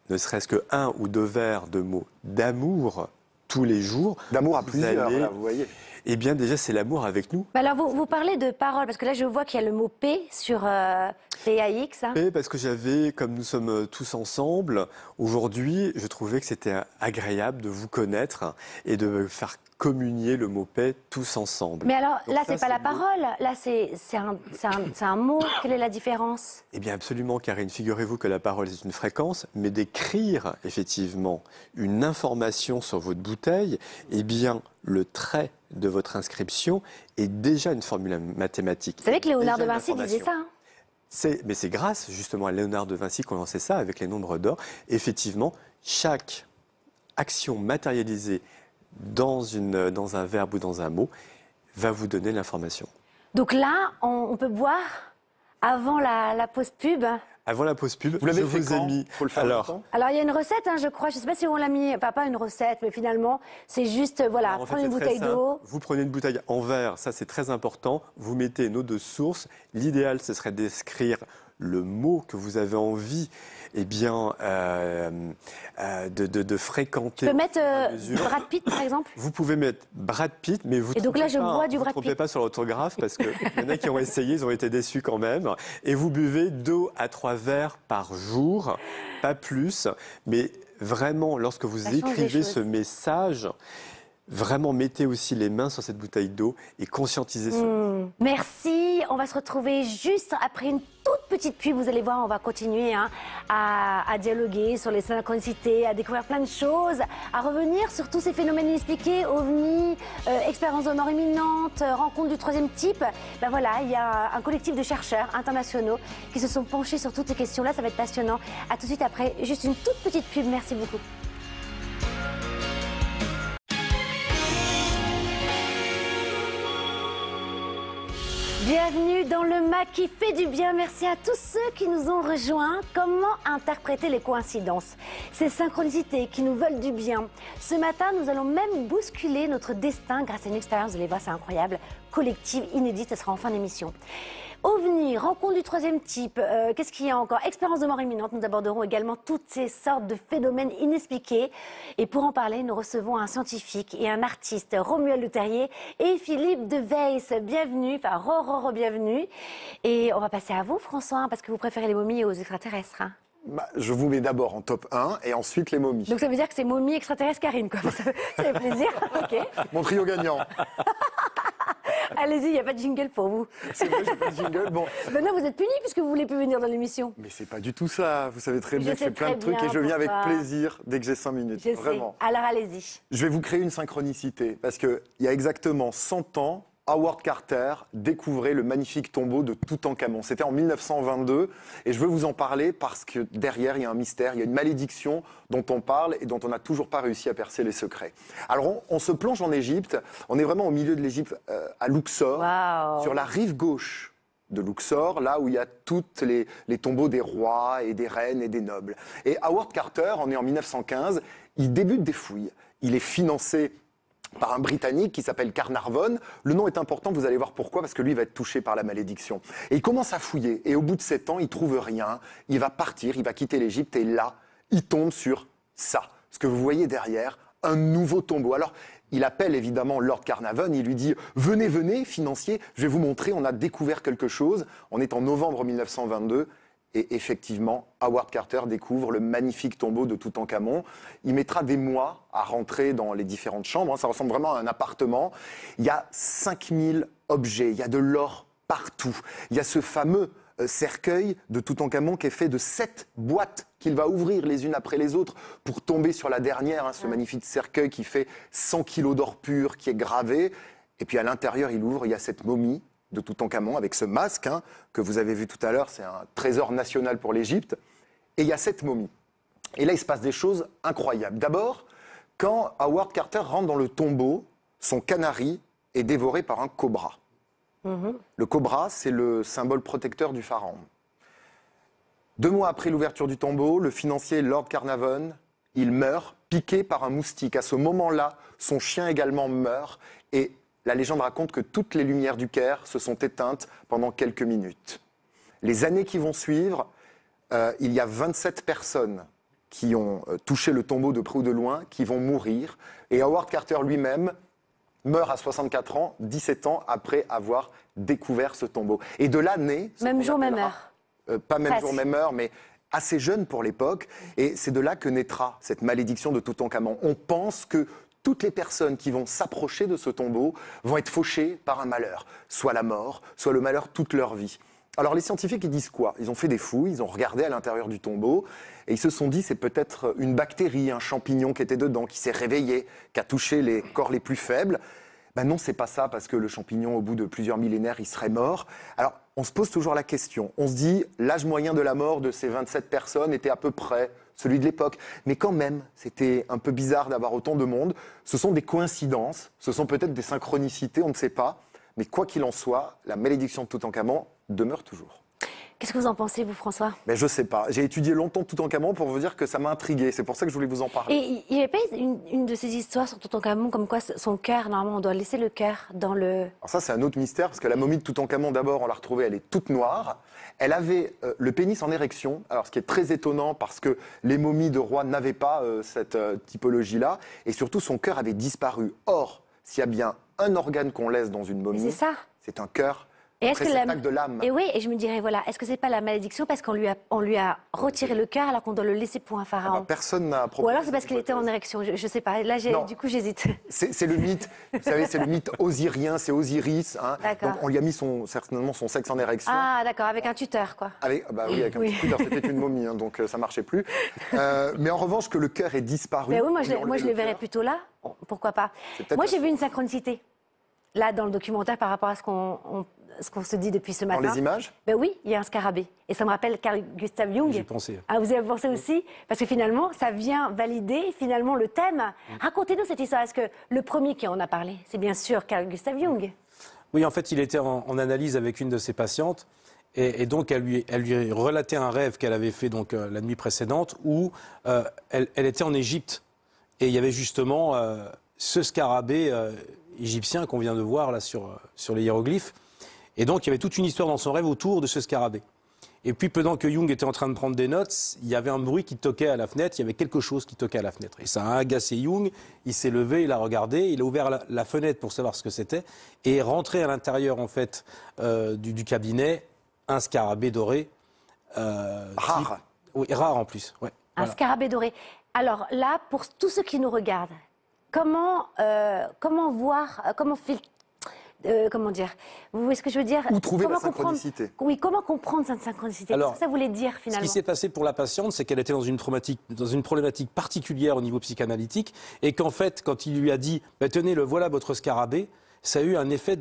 ne serait-ce que 1 ou 2 verres de mots d'amour tous les jours. D'amour à vous plusieurs, allez- là, vous voyez. Eh bien, déjà, c'est l'amour avec nous. Bah alors, vous parlez de paroles, parce que là, je vois qu'il y a le mot P sur PAX. Hein. Et parce que j'avais, comme nous sommes tous ensemble, aujourd'hui, je trouvais que c'était agréable de vous connaître et de faire communier le mot paix tous ensemble. Mais alors, Donc là, ça, c'est pas la le mot. parole, là, c'est un mot. Quelle est la différence? Eh bien, absolument, Karine. Figurez-vous que la parole est une fréquence, mais d'écrire, effectivement, une information sur votre bouteille, eh bien, le trait de votre inscription est déjà une formule mathématique. Vous savez que Léonard de Déjà une Vinci disait information. ça, hein? Mais c'est grâce, justement, à Léonard de Vinci qu'on lançait ça avec les nombres d'or. Effectivement, chaque action matérialisée dans un verbe ou dans un mot va vous donner l'information. Donc là, on peut boire avant la pause pub. Avant la pause pub, Vous l'avez je fait vous ai quand? mis. Faut le faire Alors, longtemps. Alors, il y a une recette, hein, je crois. Je ne sais pas si on l'a mis. Enfin, pas une recette, mais finalement, c'est juste, voilà, en fait, prendre une c'est très bouteille simple. d'eau. Vous prenez une bouteille en verre, ça c'est très important. Vous mettez une eau de source. L'idéal, ce serait d'écrire le mot que vous avez envie, eh bien, de fréquenter. Je peux mettre au fur et à mesure. Brad Pitt, par exemple? Vous pouvez mettre Brad Pitt, mais vous Et donc là, je bois du Brad trompez Pitt. pas sur l'orthographe parce qu'il y en a qui ont essayé, ils ont été déçus quand même. Et vous buvez 2 à 3 verres par jour, pas plus. Mais vraiment, lorsque vous Ça change des écrivez choses. ce message, vraiment mettez aussi les mains sur cette bouteille d'eau et conscientisez ce. Merci. On va se retrouver juste après une toute petite pub. Vous allez voir, on va continuer hein, à dialoguer sur les synchronicités, à découvrir plein de choses, à revenir sur tous ces phénomènes inexpliqués, ovnis, expériences de mort imminente, rencontres du troisième type. Ben voilà, il y a un collectif de chercheurs internationaux qui se sont penchés sur toutes ces questions-là. Ça va être passionnant. À tout de suite après, juste une toute petite pub. Merci beaucoup. Bienvenue dans le MAC qui fait du bien. Merci à tous ceux qui nous ont rejoints. Comment interpréter les coïncidences? Ces synchronicités qui nous veulent du bien. Ce matin, nous allons même bousculer notre destin grâce à une expérience, vous allez voir, c'est incroyable, collective, inédite, ce sera en fin d'émission. OVNI, rencontre du troisième type, qu'est-ce qu'il y a encore? Expérience de mort imminente, nous aborderons également toutes ces sortes de phénomènes inexpliqués. Et pour en parler, nous recevons un scientifique et un artiste, Romuald Le Terrier et Philippe de Weiss. Bienvenue, enfin, bienvenue. Et on va passer à vous, François, parce que vous préférez les momies aux extraterrestres. Hein. Bah, je vous mets d'abord en top 1 et ensuite les momies. Donc ça veut dire que c'est momie extraterrestre Karine, quoi. Ça fait plaisir. Ok. Mon trio gagnant. Allez-y, il n'y a pas de jingle pour vous. C'est vrai, j'ai pas de jingle. Bon. Maintenant, vous êtes punis puisque vous voulez plus venir dans l'émission. Mais c'est pas du tout ça. Vous savez très bien Je que c'est sais plein de très trucs et bien je viens avec pourquoi. plaisir dès que j'ai 5 minutes. Je Vraiment. sais. Alors allez-y. Je vais vous créer une synchronicité parce qu'il y a exactement 100 ans, Howard Carter découvrait le magnifique tombeau de Toutankhamon. C'était en 1922 et je veux vous en parler parce que derrière, il y a un mystère, il y a une malédiction dont on parle et dont on n'a toujours pas réussi à percer les secrets. Alors, on se plonge en Égypte. On est vraiment au milieu de l'Égypte, à Luxor, Waouh. sur la rive gauche de Luxor, là où il y a tous les tombeaux des rois et des reines et des nobles. Et Howard Carter, on est en 1915, il débute des fouilles. Il est financé par un Britannique qui s'appelle Carnarvon. Le nom est important, vous allez voir pourquoi, parce que lui va être touché par la malédiction. Et il commence à fouiller, et au bout de 7 ans, il trouve rien, il va partir, il va quitter l'Égypte, et là, il tombe sur ça. Ce que vous voyez derrière, un nouveau tombeau. Alors, il appelle évidemment Lord Carnarvon, il lui dit « Venez, venez, financier, je vais vous montrer, on a découvert quelque chose. » On est en novembre 1922, et effectivement, Howard Carter découvre le magnifique tombeau de Toutankhamon. Il mettra des mois à rentrer dans les différentes chambres. Ça ressemble vraiment à un appartement. Il y a 5000 objets, il y a de l'or partout. Il y a ce fameux cercueil de Toutankhamon qui est fait de 7 boîtes qu'il va ouvrir les unes après les autres pour tomber sur la dernière. Ce magnifique cercueil qui fait 100 kilos d'or pur, qui est gravé. Et puis à l'intérieur, il ouvre, il y a cette momie de Toutankhamon avec ce masque que vous avez vu tout à l'heure, c'est un trésor national pour l'Égypte. Et il y a cette momie. Et là, il se passe des choses incroyables. D'abord, quand Howard Carter rentre dans le tombeau, son canari est dévoré par un cobra. Le cobra, c'est le symbole protecteur du pharaon. 2 mois après l'ouverture du tombeau, le financier Lord Carnarvon, il meurt piqué par un moustique. À ce moment-là, son chien également meurt et la légende raconte que toutes les lumières du Caire se sont éteintes pendant quelques minutes. Les années qui vont suivre, il y a 27 personnes qui ont touché le tombeau de près ou de loin, qui vont mourir. Et Howard Carter lui-même meurt à 64 ans, 17 ans après avoir découvert ce tombeau. Et de là naît... Même jour, même heure. Pas même Presque. jour, même heure, mais assez jeune pour l'époque. Et c'est de là que naîtra cette malédiction de Toutankhamon. On pense que toutes les personnes qui vont s'approcher de ce tombeau vont être fauchées par un malheur, soit la mort, soit le malheur toute leur vie. Alors les scientifiques, ils disent quoi? Ils ont fait des fouilles, ils ont regardé à l'intérieur du tombeau et ils se sont dit c'est peut-être une bactérie, un champignon qui était dedans, qui s'est réveillé, qui a touché les corps les plus faibles. Ben non, c'est pas ça, parce que le champignon, au bout de plusieurs millénaires, il serait mort. Alors, on se pose toujours la question. On se dit, l'âge moyen de la mort de ces 27 personnes était à peu près celui de l'époque. Mais quand même, c'était un peu bizarre d'avoir autant de monde. Ce sont des coïncidences, ce sont peut-être des synchronicités, on ne sait pas. Mais quoi qu'il en soit, la malédiction de Toutankhamon demeure toujours. Qu'est-ce que vous en pensez, vous, François? Mais je sais pas. J'ai étudié longtemps Toutankhamon pour vous dire que ça m'a intrigué. C'est pour ça que je voulais vous en parler. Et il n'y avait pas une de ces histoires sur Toutankhamon, comme quoi son cœur, normalement, on doit laisser le cœur dans le... Alors ça, c'est un autre mystère, parce que la momie de Toutankhamon, d'abord, on l'a retrouvée, elle est toute noire. Elle avait le pénis en érection, alors ce qui est très étonnant, parce que les momies de rois n'avaient pas cette typologie-là. Et surtout, son cœur avait disparu. Or, s'il y a bien un organe qu'on laisse dans une momie, C'est ça. c'est un cœur. Et est-ce que Réceptacle de l'âme. Et oui, et je me dirais, voilà, est-ce que c'est pas la malédiction parce qu'on lui a retiré le cœur alors qu'on doit le laisser pour un pharaon? Ah bah, personne n'a proposé. Ou alors c'est parce cette qu'il était en hypothèse. érection, je sais pas. Là, Non. du coup, j'hésite. C'est le mythe, vous savez, c'est le mythe osirien, c'est Osiris. Hein. D'accord. Donc on lui a mis certainement son sexe en érection. Ah, d'accord, avec un tuteur, quoi. Bah oui, avec un Oui. petit cutter, c'était une momie, hein, donc ça marchait plus. Mais en revanche, que le cœur est disparu. Mais oui, moi, on lui a je enlevé le le verrais cœur. plutôt là. Pourquoi pas? C'est peut-être Moi, la j'ai vu une synchronicité, là, dans le documentaire, par rapport à ce qu'on se dit depuis ce Dans matin. les images. Ben oui, il y a un scarabée. Et ça me rappelle Carl Gustav Jung. J'y pensais. Ah, vous y avez pensé aussi? Parce que finalement, ça vient valider finalement le thème. Racontez-nous cette histoire. Est-ce que le premier qui en a parlé, c'est bien sûr Carl Gustav Jung? Oui, en fait, il était en analyse avec une de ses patientes. Et donc, elle lui relatait un rêve qu'elle avait fait donc, la nuit précédente où elle était en Égypte. Et il y avait justement ce scarabée égyptien qu'on vient de voir là sur les hiéroglyphes. Et donc, il y avait toute une histoire dans son rêve autour de ce scarabée. Et puis, pendant que Jung était en train de prendre des notes, il y avait un bruit qui toquait à la fenêtre. Il y avait quelque chose qui toquait à la fenêtre. Et ça a agacé Jung. Il s'est levé, il a regardé, il a ouvert la fenêtre pour savoir ce que c'était. Et est rentré à l'intérieur, en fait, du cabinet, un scarabée doré. Rare. Oui, rare en plus. Ouais, Un voilà. scarabée doré. Alors là, pour tous ceux qui nous regardent, comment voir, comment dire? Vous voyez ce que je veux dire? Où trouver la Comment comprendre- synchronicité? Oui, comment comprendre cette synchronicité? Alors, Qu'est-ce que ça voulait dire Ce finalement? qui s'est passé pour la patiente, c'est qu'elle était dans une problématique particulière au niveau psychanalytique et qu'en fait, quand il lui a dit bah, « Tenez, le voilà votre scarabée », ça a eu un effet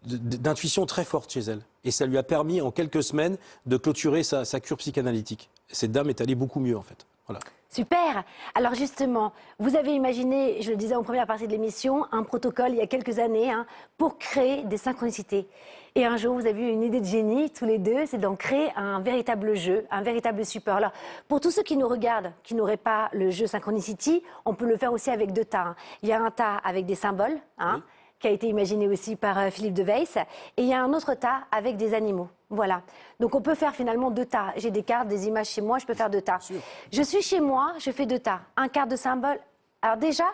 d'intuition très forte chez elle. Et ça lui a permis, en quelques semaines, de clôturer sa cure psychanalytique. Cette dame est allée beaucoup mieux, en fait. Voilà. Super. Alors justement, vous avez imaginé, je le disais en première partie de l'émission, un protocole il y a quelques années pour créer des synchronicités. Et un jour, vous avez eu une idée de génie, tous les deux, c'est d'en créer un véritable jeu, un véritable support. Alors, pour tous ceux qui nous regardent, qui n'auraient pas le jeu Synchronicity, on peut le faire aussi avec deux tas. Il y a un tas avec des symboles, Oui. qui a été imaginé aussi par Philippe de Weiss, et il y a un autre tas avec des animaux. Voilà. Donc on peut faire finalement deux tas. J'ai des cartes, des images chez moi, je peux faire deux tas. Je suis chez moi, je fais deux tas. Un quart de symbole. Alors déjà,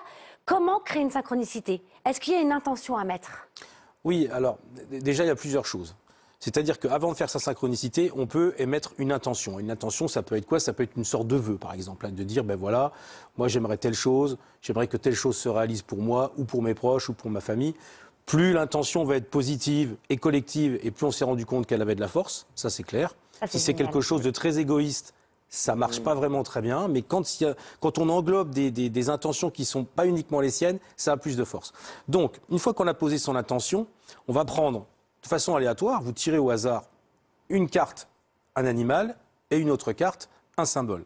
comment créer une synchronicité? Est-ce qu'il y a une intention à mettre? Oui, alors, déjà, il y a plusieurs choses. C'est-à-dire qu'avant de faire sa synchronicité, on peut émettre une intention. Une intention, ça peut être quoi? Ça peut être une sorte de vœu, par exemple, de dire, ben voilà, moi j'aimerais telle chose, j'aimerais que telle chose se réalise pour moi, ou pour mes proches, ou pour ma famille. Plus l'intention va être positive et collective, et plus on s'est rendu compte qu'elle avait de la force, ça c'est clair. Ça, c'est Si c'est génial. quelque chose de très égoïste, ça marche pas vraiment très bien, mais quand on englobe des intentions qui sont pas uniquement les siennes, ça a plus de force. Donc, une fois qu'on a posé son intention, on va prendre de façon aléatoire, vous tirez au hasard une carte, un animal, et une autre carte, un symbole.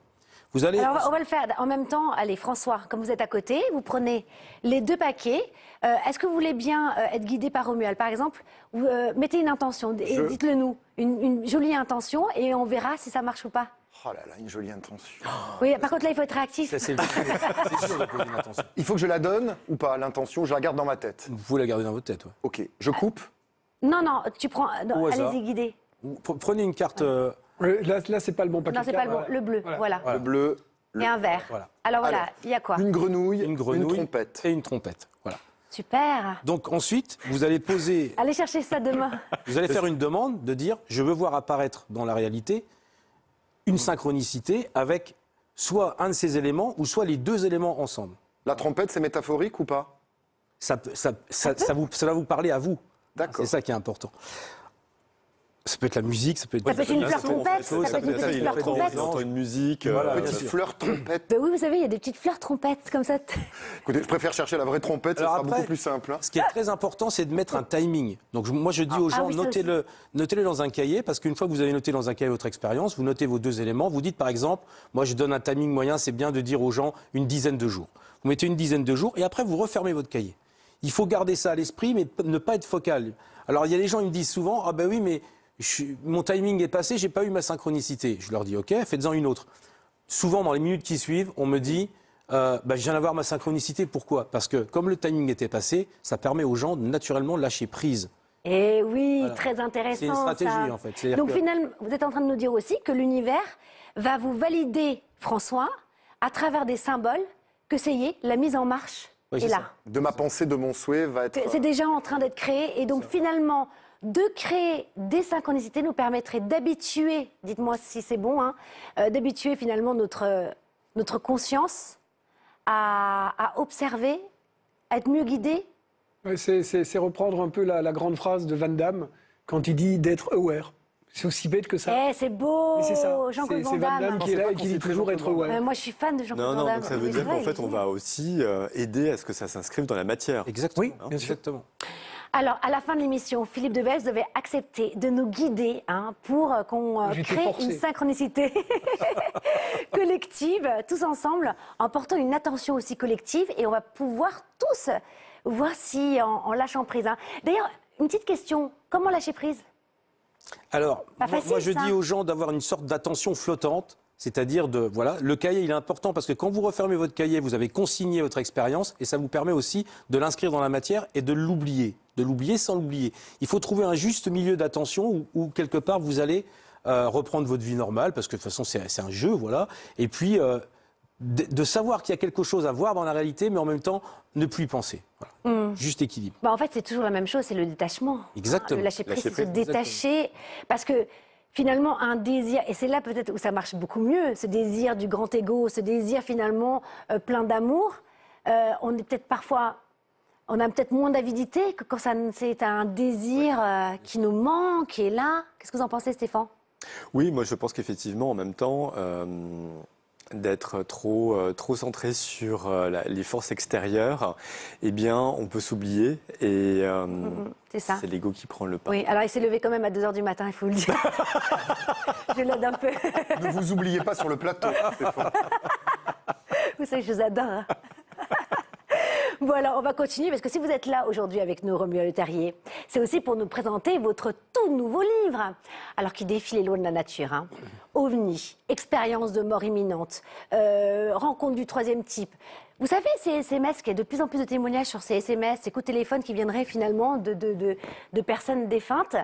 Vous allez... Alors on va le faire en même temps. Allez, François, comme vous êtes à côté, vous prenez les deux paquets. Est-ce que vous voulez bien être guidé par Romuald? Par exemple, vous, mettez une intention, et dites-le nous, une jolie intention, et on verra si ça marche ou pas. Oh là là, une jolie intention. Oui, par contre là, il faut être réactif. Ça, c'est c'est sûr de poser une intention. Il faut que je la donne ou pas, l'intention? Je la garde dans ma tête. Vous pouvez la garder dans votre tête. Ouais. Ok, je coupe. Non, non, tu prends. Au hasard. Allez-y, guidez. Prenez une carte... Là, c'est pas le bon paquet. Non, c'est pas le bon. Le bleu, voilà. Le bleu, Et un vert. Voilà. Alors voilà, Alors, il y a quoi? une grenouille, une grenouille trompette. et une trompette. Voilà. Super. Donc ensuite, vous allez poser... Allez chercher ça demain. Vous allez faire une demande de dire je veux voir apparaître dans la réalité une synchronicité avec soit un de ces éléments ou soit les deux éléments ensemble. La trompette, c'est métaphorique ou pas? Ça va vous parler à vous. D'accord. C'est ça qui est important. Ça peut être la musique, ça peut être... Ça peut être une fleur trompette, ça peut être une petite fleur trompette. On entend une musique. Voilà, Petite fleur trompette. Ben oui, vous savez, il y a des petites fleurs trompettes comme ça. Écoutez, je préfère chercher la vraie trompette, ça Alors sera après, beaucoup plus simple. Hein. Ce qui est très important, c'est de mettre un timing. Donc moi, je dis aux gens, oui, ça aussi. notez-le dans un cahier, parce qu'une fois que vous avez noté dans un cahier votre expérience, vous notez vos 2 éléments. Vous dites, par exemple, moi, je donne un timing moyen, c'est bien de dire aux gens une dizaine de jours. Vous mettez une dizaine de jours, et après, vous refermez votre cahier. Il faut garder ça à l'esprit, mais ne pas être focal. Alors, il y a des gens, ils me disent souvent, ah ben oui, mais mon timing est passé, j'ai pas eu ma synchronicité. Je leur dis, ok, faites-en une autre. Souvent, dans les minutes qui suivent, on me dit, je viens d'avoir ma synchronicité. Pourquoi? Parce que comme le timing était passé, ça permet aux gens de naturellement lâcher prise. Et oui, Voilà. très intéressant. C'est une stratégie, ça. en fait. C'est-à-dire Donc que- finalement, vous êtes en train de nous dire aussi que l'univers va vous valider, François, à travers des symboles, que ça y est, la mise en marche Oui, est c'est là. ça. De ma pensée, de mon souhait va être... C'est déjà en train d'être créé. Et donc finalement, de créer des synchronicités nous permettrait d'habituer, dites-moi si c'est bon, hein, d'habituer finalement notre conscience à observer, à être mieux guidé. Ouais, c'est reprendre un peu la grande phrase de Van Damme quand il dit d'être aware. C'est aussi bête que ça. Eh, c'est beau, Mais c'est ça. Jean-Claude C'est Van Van Damme. Damme qui est là et qui dit toujours être aware. Moi, je suis fan de Jean-Claude Non, Van non, Damme. donc ça veut Oui, dire c'est vrai, qu'en fait, il est on va aussi aider à ce que ça s'inscrive dans la matière. Exactement. Oui, bien sûr. Exactement. Alors, à la fin de l'émission, Philippe Deves devait accepter de nous guider pour qu'on J'étais crée forcé. une synchronicité collective, tous ensemble, en portant une attention aussi collective. Et on va pouvoir tous voir si en lâchant prise. Hein. D'ailleurs, une petite question, comment lâcher prise? Alors, Pas moi, facile, je ça. dis aux gens d'avoir une sorte d'attention flottante, c'est-à-dire voilà, le cahier, il est important parce que quand vous refermez votre cahier, vous avez consigné votre expérience et ça vous permet aussi de l'inscrire dans la matière et de l'oublier sans l'oublier. Il faut trouver un juste milieu d'attention où quelque part vous allez reprendre votre vie normale parce que de toute façon c'est un jeu, voilà. Et puis de savoir qu'il y a quelque chose à voir dans la réalité, mais en même temps ne plus y penser. Voilà. Juste équilibre. Bah, en fait, c'est toujours la même chose, c'est le détachement. Exactement. Le lâcher prise, Lâcher c'est se prise, détacher. Parce que finalement, un désir, et c'est là peut-être où ça marche beaucoup mieux, ce désir du grand ego, ce désir finalement plein d'amour, on est peut-être parfois, on a peut-être moins d'avidité que quand c'est un désir qui nous manque, qui est là. Qu'est-ce que vous en pensez, Stéphane? Oui, moi je pense qu'effectivement, en même temps, d'être trop centré sur les forces extérieures, eh bien, on peut s'oublier et C'est ça. c'est l'ego qui prend le pas. Oui, alors il s'est levé quand même à 2h du matin, il faut le dire. Je l'aide un peu. Ne vous oubliez pas sur le plateau, Stéphane. Vous savez, je vous adore. hein. Voilà, on va continuer parce que si vous êtes là aujourd'hui avec nous, Romuald Le Terrier, c'est aussi pour nous présenter votre tout nouveau livre, alors qui défie les lois de la nature. Hein. OVNI, expérience de mort imminente, rencontre du troisième type. Vous savez, ces SMS, qu'il y a de plus en plus de témoignages sur ces SMS, ces coups de téléphone qui viendraient finalement de personnes défuntes.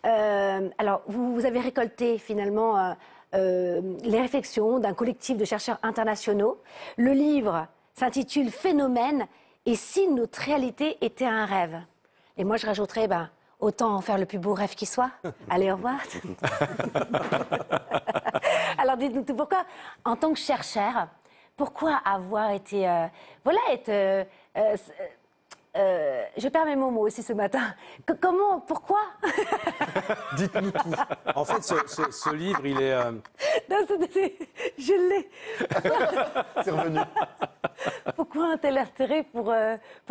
Alors, vous avez récolté finalement les réflexions d'un collectif de chercheurs internationaux. Le livre s'intitule « Phénomène et si notre réalité était un rêve ». Et moi, je rajouterais, autant en faire le plus beau rêve qui soit. Allez, au revoir. Alors, dites-nous tout, pourquoi, en tant que chercheur, pourquoi avoir été... je perds mes mots, moi aussi, ce matin. Comment, pourquoi? Dites-nous tout. En fait, ce livre, il est... Non, je l'ai. C'est revenu. Pourquoi un tel intérêt pour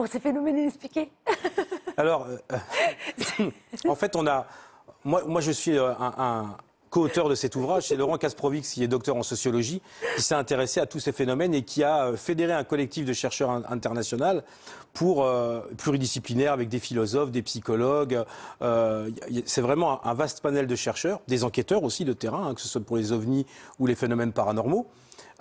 ces phénomènes inexpliqués? Alors, en fait, moi, je suis un co-auteur de cet ouvrage, c'est Laurent Kasprovics, qui est docteur en sociologie, qui s'est intéressé à tous ces phénomènes et qui a fédéré un collectif de chercheurs international pluridisciplinaire avec des philosophes, des psychologues. C'est vraiment un vaste panel de chercheurs, des enquêteurs aussi de terrain, que ce soit pour les ovnis ou les phénomènes paranormaux.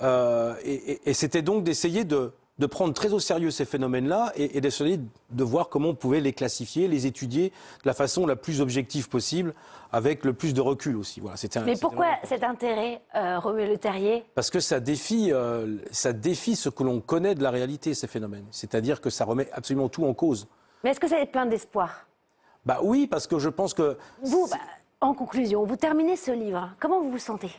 Et c'était donc d'essayer de prendre très au sérieux ces phénomènes-là et d'essayer de voir comment on pouvait les classifier, les étudier de la façon la plus objective possible, avec le plus de recul aussi. Voilà, Mais pourquoi cet intérêt, Romuald Le Terrier? Parce que ça défie ce que l'on connaît de la réalité, ces phénomènes. C'est-à-dire que ça remet absolument tout en cause. Mais est-ce que ça est plein d'espoir? Bah oui, parce que je pense que... Vous, en conclusion, vous terminez ce livre. Comment vous vous sentez?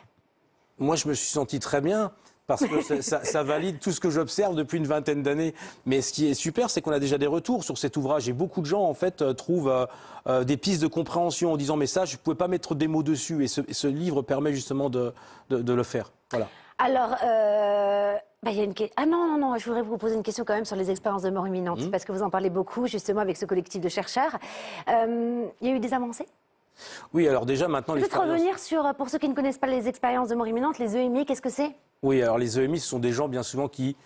Moi, je me suis senti très bien parce que ça valide tout ce que j'observe depuis une vingtaine d'années. Mais ce qui est super, c'est qu'on a déjà des retours sur cet ouvrage. Et beaucoup de gens, en fait, trouvent des pistes de compréhension en disant « mais ça, je ne pouvais pas mettre des mots dessus ». Et ce livre permet justement de le faire. Voilà. Alors, il y a une question. Ah non, je voudrais vous poser une question quand même sur les expériences de mort imminente, parce que vous en parlez beaucoup, justement, avec ce collectif de chercheurs. Il y a eu des avancées? Oui, alors déjà, maintenant... Peut-être revenir sur, pour ceux qui ne connaissent pas les expériences de mort imminente, les EMI, qu'est-ce que c'est? Oui, alors les EMI, ce sont des gens, bien souvent, qui...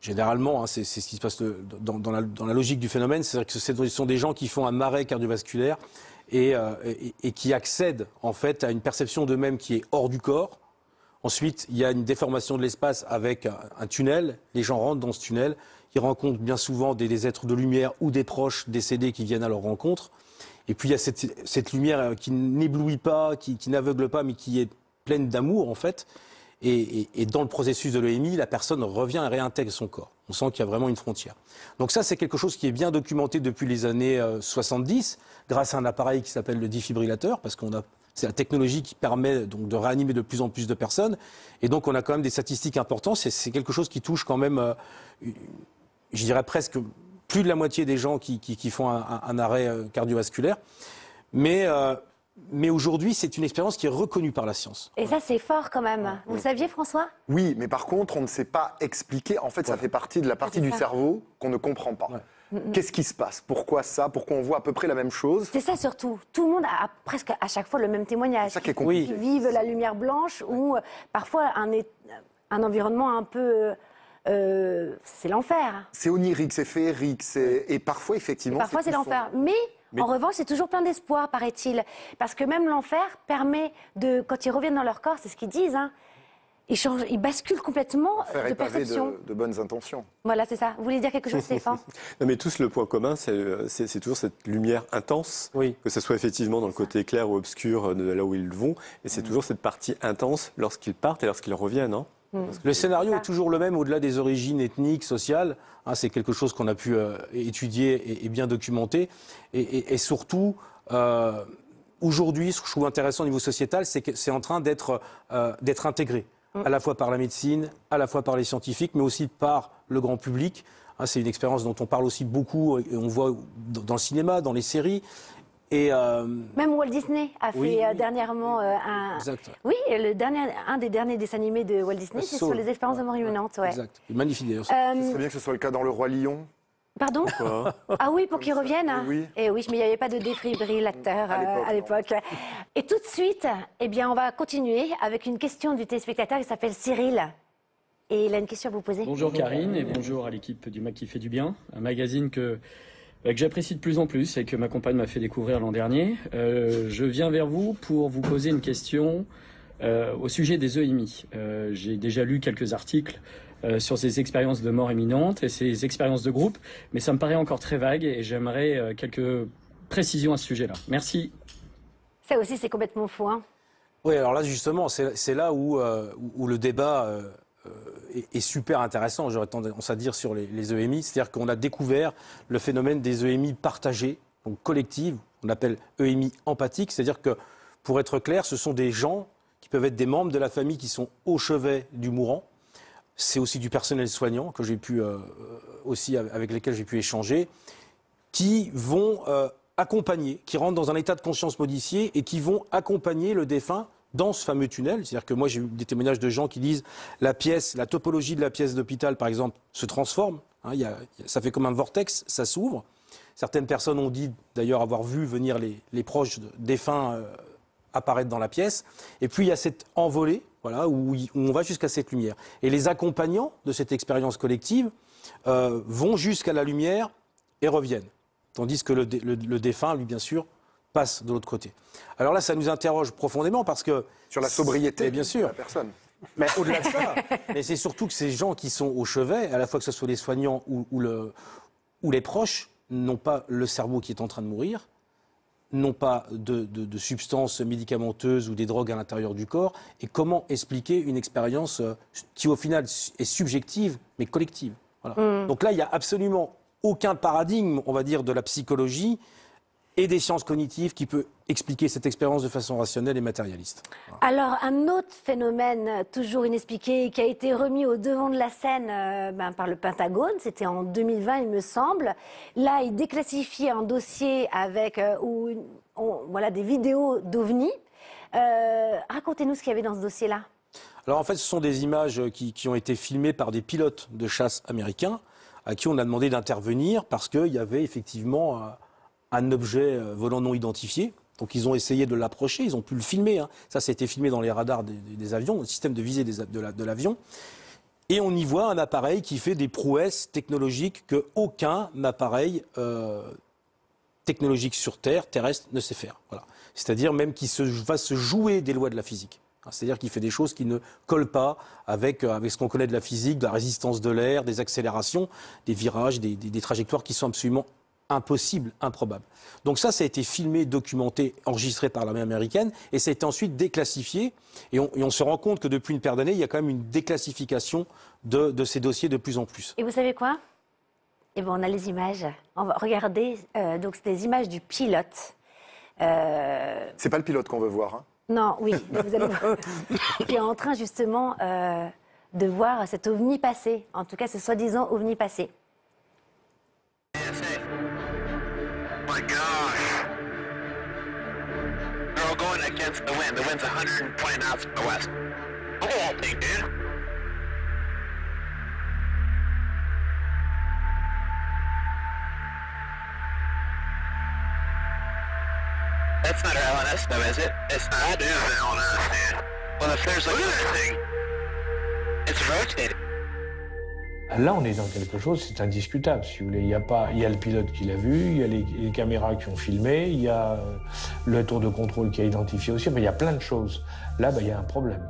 Généralement, c'est ce qui se passe dans la logique du phénomène, c'est-à-dire que ce sont des gens qui font un arrêt cardiovasculaire et qui accèdent, en fait, à une perception d'eux-mêmes qui est hors du corps. Ensuite, il y a une déformation de l'espace avec un tunnel. Les gens rentrent dans ce tunnel. Ils rencontrent bien souvent des êtres de lumière ou des proches décédés qui viennent à leur rencontre. Et puis, il y a cette lumière qui n'éblouit pas, qui n'aveugle pas, mais qui est pleine d'amour, en fait. Et dans le processus de l'EMI, la personne revient et réintègre son corps. On sent qu'il y a vraiment une frontière. Donc ça, c'est quelque chose qui est bien documenté depuis les années 70, grâce à un appareil qui s'appelle le défibrillateur, parce c'est la technologie qui permet donc de réanimer de plus en plus de personnes. Et donc, on a quand même des statistiques importantes. C'est quelque chose qui touche quand même, je dirais presque plus de la moitié des gens qui font un arrêt cardiovasculaire. Mais aujourd'hui, c'est une expérience qui est reconnue par la science. Et ça, c'est fort quand même. Vous le saviez, François? Oui, mais par contre, on ne sait pas expliquer. En fait, ça fait partie de la partie du cerveau qu'on ne comprend pas. Ouais. Qu'est-ce qui se passe? Pourquoi ça? Pourquoi on voit à peu près la même chose? C'est ça surtout. Tout le monde a presque à chaque fois le même témoignage. C'est ça qui est compliqué. Ils vivent la lumière blanche ou parfois un environnement un peu... c'est l'enfer. C'est onirique, c'est féerique, et parfois, effectivement... Et parfois, c'est l'enfer. Mais en revanche, c'est toujours plein d'espoir, paraît-il. Parce que même l'enfer permet de... Quand ils reviennent dans leur corps, c'est ce qu'ils disent, hein, ils basculent complètement de perception. De bonnes intentions. Voilà, c'est ça. Vous voulez dire quelque chose, Stéphane? Non, mais tous, le point commun, c'est toujours cette lumière intense, que ce soit effectivement dans le côté clair ou obscur de là où ils vont, et c'est toujours cette partie intense lorsqu'ils partent et lorsqu'ils reviennent. Hein. Le scénario est toujours le même au-delà des origines ethniques, sociales. Hein, c'est quelque chose qu'on a pu étudier et bien documenter. Et surtout, aujourd'hui, ce que je trouve intéressant au niveau sociétal, c'est que c'est en train d'être intégré, à la fois par la médecine, à la fois par les scientifiques, mais aussi par le grand public. Hein, c'est une expérience dont on parle aussi beaucoup, et on voit dans le cinéma, dans les séries. Et même Walt Disney a fait dernièrement exact. Oui, un des derniers dessins animés de Walt Disney, c'est sur les expériences de mort imminente. Ouais. Exact. Magnifique d'ailleurs. Ce serait bien que ce soit le cas dans Le Roi Lion. Pardon? Ah oui, pour qu'ils reviennent. Oui. Et oui, mais il n'y avait pas de défibrillateur à l'époque. Et tout de suite, on va continuer avec une question du téléspectateur qui s'appelle Cyril. Et il a une question à vous poser. Bonjour Karine et bonjour à l'équipe du Mac qui fait du bien, un magazine que j'apprécie de plus en plus et que ma compagne m'a fait découvrir l'an dernier. Je viens vers vous pour vous poser une question au sujet des EMI. J'ai déjà lu quelques articles sur ces expériences de mort imminente et ces expériences de groupe, mais ça me paraît encore très vague et j'aimerais quelques précisions à ce sujet-là. Merci. Ça aussi, c'est complètement faux. Hein. Oui, alors là, justement, c'est là où le débat est super intéressant, j'aurais tendance à dire, sur les EMI. C'est-à-dire qu'on a découvert le phénomène des EMI partagées, donc collectives, on appelle EMI empathiques. C'est-à-dire que, pour être clair, ce sont des gens qui peuvent être des membres de la famille qui sont au chevet du mourant. C'est aussi du personnel soignant que j'ai pu aussi avec lesquels j'ai pu échanger, qui vont accompagner, qui rentrent dans un état de conscience modifié et qui vont accompagner le défunt dans ce fameux tunnel. C'est-à-dire que moi, j'ai eu des témoignages de gens qui disent la topologie de la pièce d'hôpital, par exemple, se transforme. Hein, ça fait comme un vortex, ça s'ouvre. Certaines personnes ont dit d'ailleurs avoir vu venir les proches défunts apparaître dans la pièce. Et puis, il y a cette envolée, voilà, où on va jusqu'à cette lumière. Et les accompagnants de cette expérience collective vont jusqu'à la lumière et reviennent. Tandis que le défunt, lui, bien sûr, passe de l'autre côté. Alors là, ça nous interroge profondément parce que... Sur la sobriété bien sûr. de la personne. Mais au-delà de ça, mais c'est surtout que ces gens qui sont au chevet, à la fois que ce soit les soignants ou les proches, n'ont pas le cerveau qui est en train de mourir, n'ont pas de substances médicamenteuses ou des drogues à l'intérieur du corps. Et comment expliquer une expérience qui, au final, est subjective, mais collective. Voilà. Donc là, il n'y a absolument aucun paradigme, on va dire, de la psychologie. et des sciences cognitives qui peut expliquer cette expérience de façon rationnelle et matérialiste. Alors, un autre phénomène toujours inexpliqué qui a été remis au devant de la scène par le Pentagone, c'était en 2020, il me semble. Là, il déclassifie un dossier avec voilà, des vidéos d'OVNI. Racontez-nous ce qu'il y avait dans ce dossier-là. Alors en fait, ce sont des images qui ont été filmées par des pilotes de chasse américains à qui on a demandé d'intervenir parce qu'il y avait effectivement un objet volant non identifié. Donc ils ont essayé de l'approcher, ils ont pu le filmer. Hein. Ça a été filmé dans les radars des avions, le système de visée de l'avion. Et on y voit un appareil qui fait des prouesses technologiques qu'aucun appareil technologique sur Terre, terrestre, ne sait faire. Voilà. C'est-à-dire même qu'il va se jouer des lois de la physique. C'est-à-dire qu'il fait des choses qui ne collent pas avec ce qu'on connaît de la physique, de la résistance de l'air, des accélérations, des virages, des trajectoires qui sont absolument impossibles, improbables. Donc ça a été filmé, documenté, enregistré par l'armée américaine et ça a été ensuite déclassifié. Et on se rend compte que depuis une paire d'années, il y a quand même une déclassification de ces dossiers de plus en plus. Et vous savez quoi? Eh bien, on a les images. On va regarder. Donc, c'est des images du pilote. C'est pas le pilote qu'on veut voir. Hein. Non, oui, vous allez voir. Qui est en train justement de voir cet ovni passer. En tout cas, ce soi-disant ovni passer. My gosh. They're all going against the wind. The wind's 120 knots from the west. Look at that thing, dude. That's not our LNS though, is it? It's not. That is an LNS, dude. Well, if there's like a thing, it's rotating. Là, on est dans quelque chose, c'est indiscutable, si vous voulez. Il y a le pilote qui l'a vu, il y a les caméras qui ont filmé, il y a le tour de contrôle qui a identifié aussi. Enfin, il y a plein de choses. Là, il y a un problème.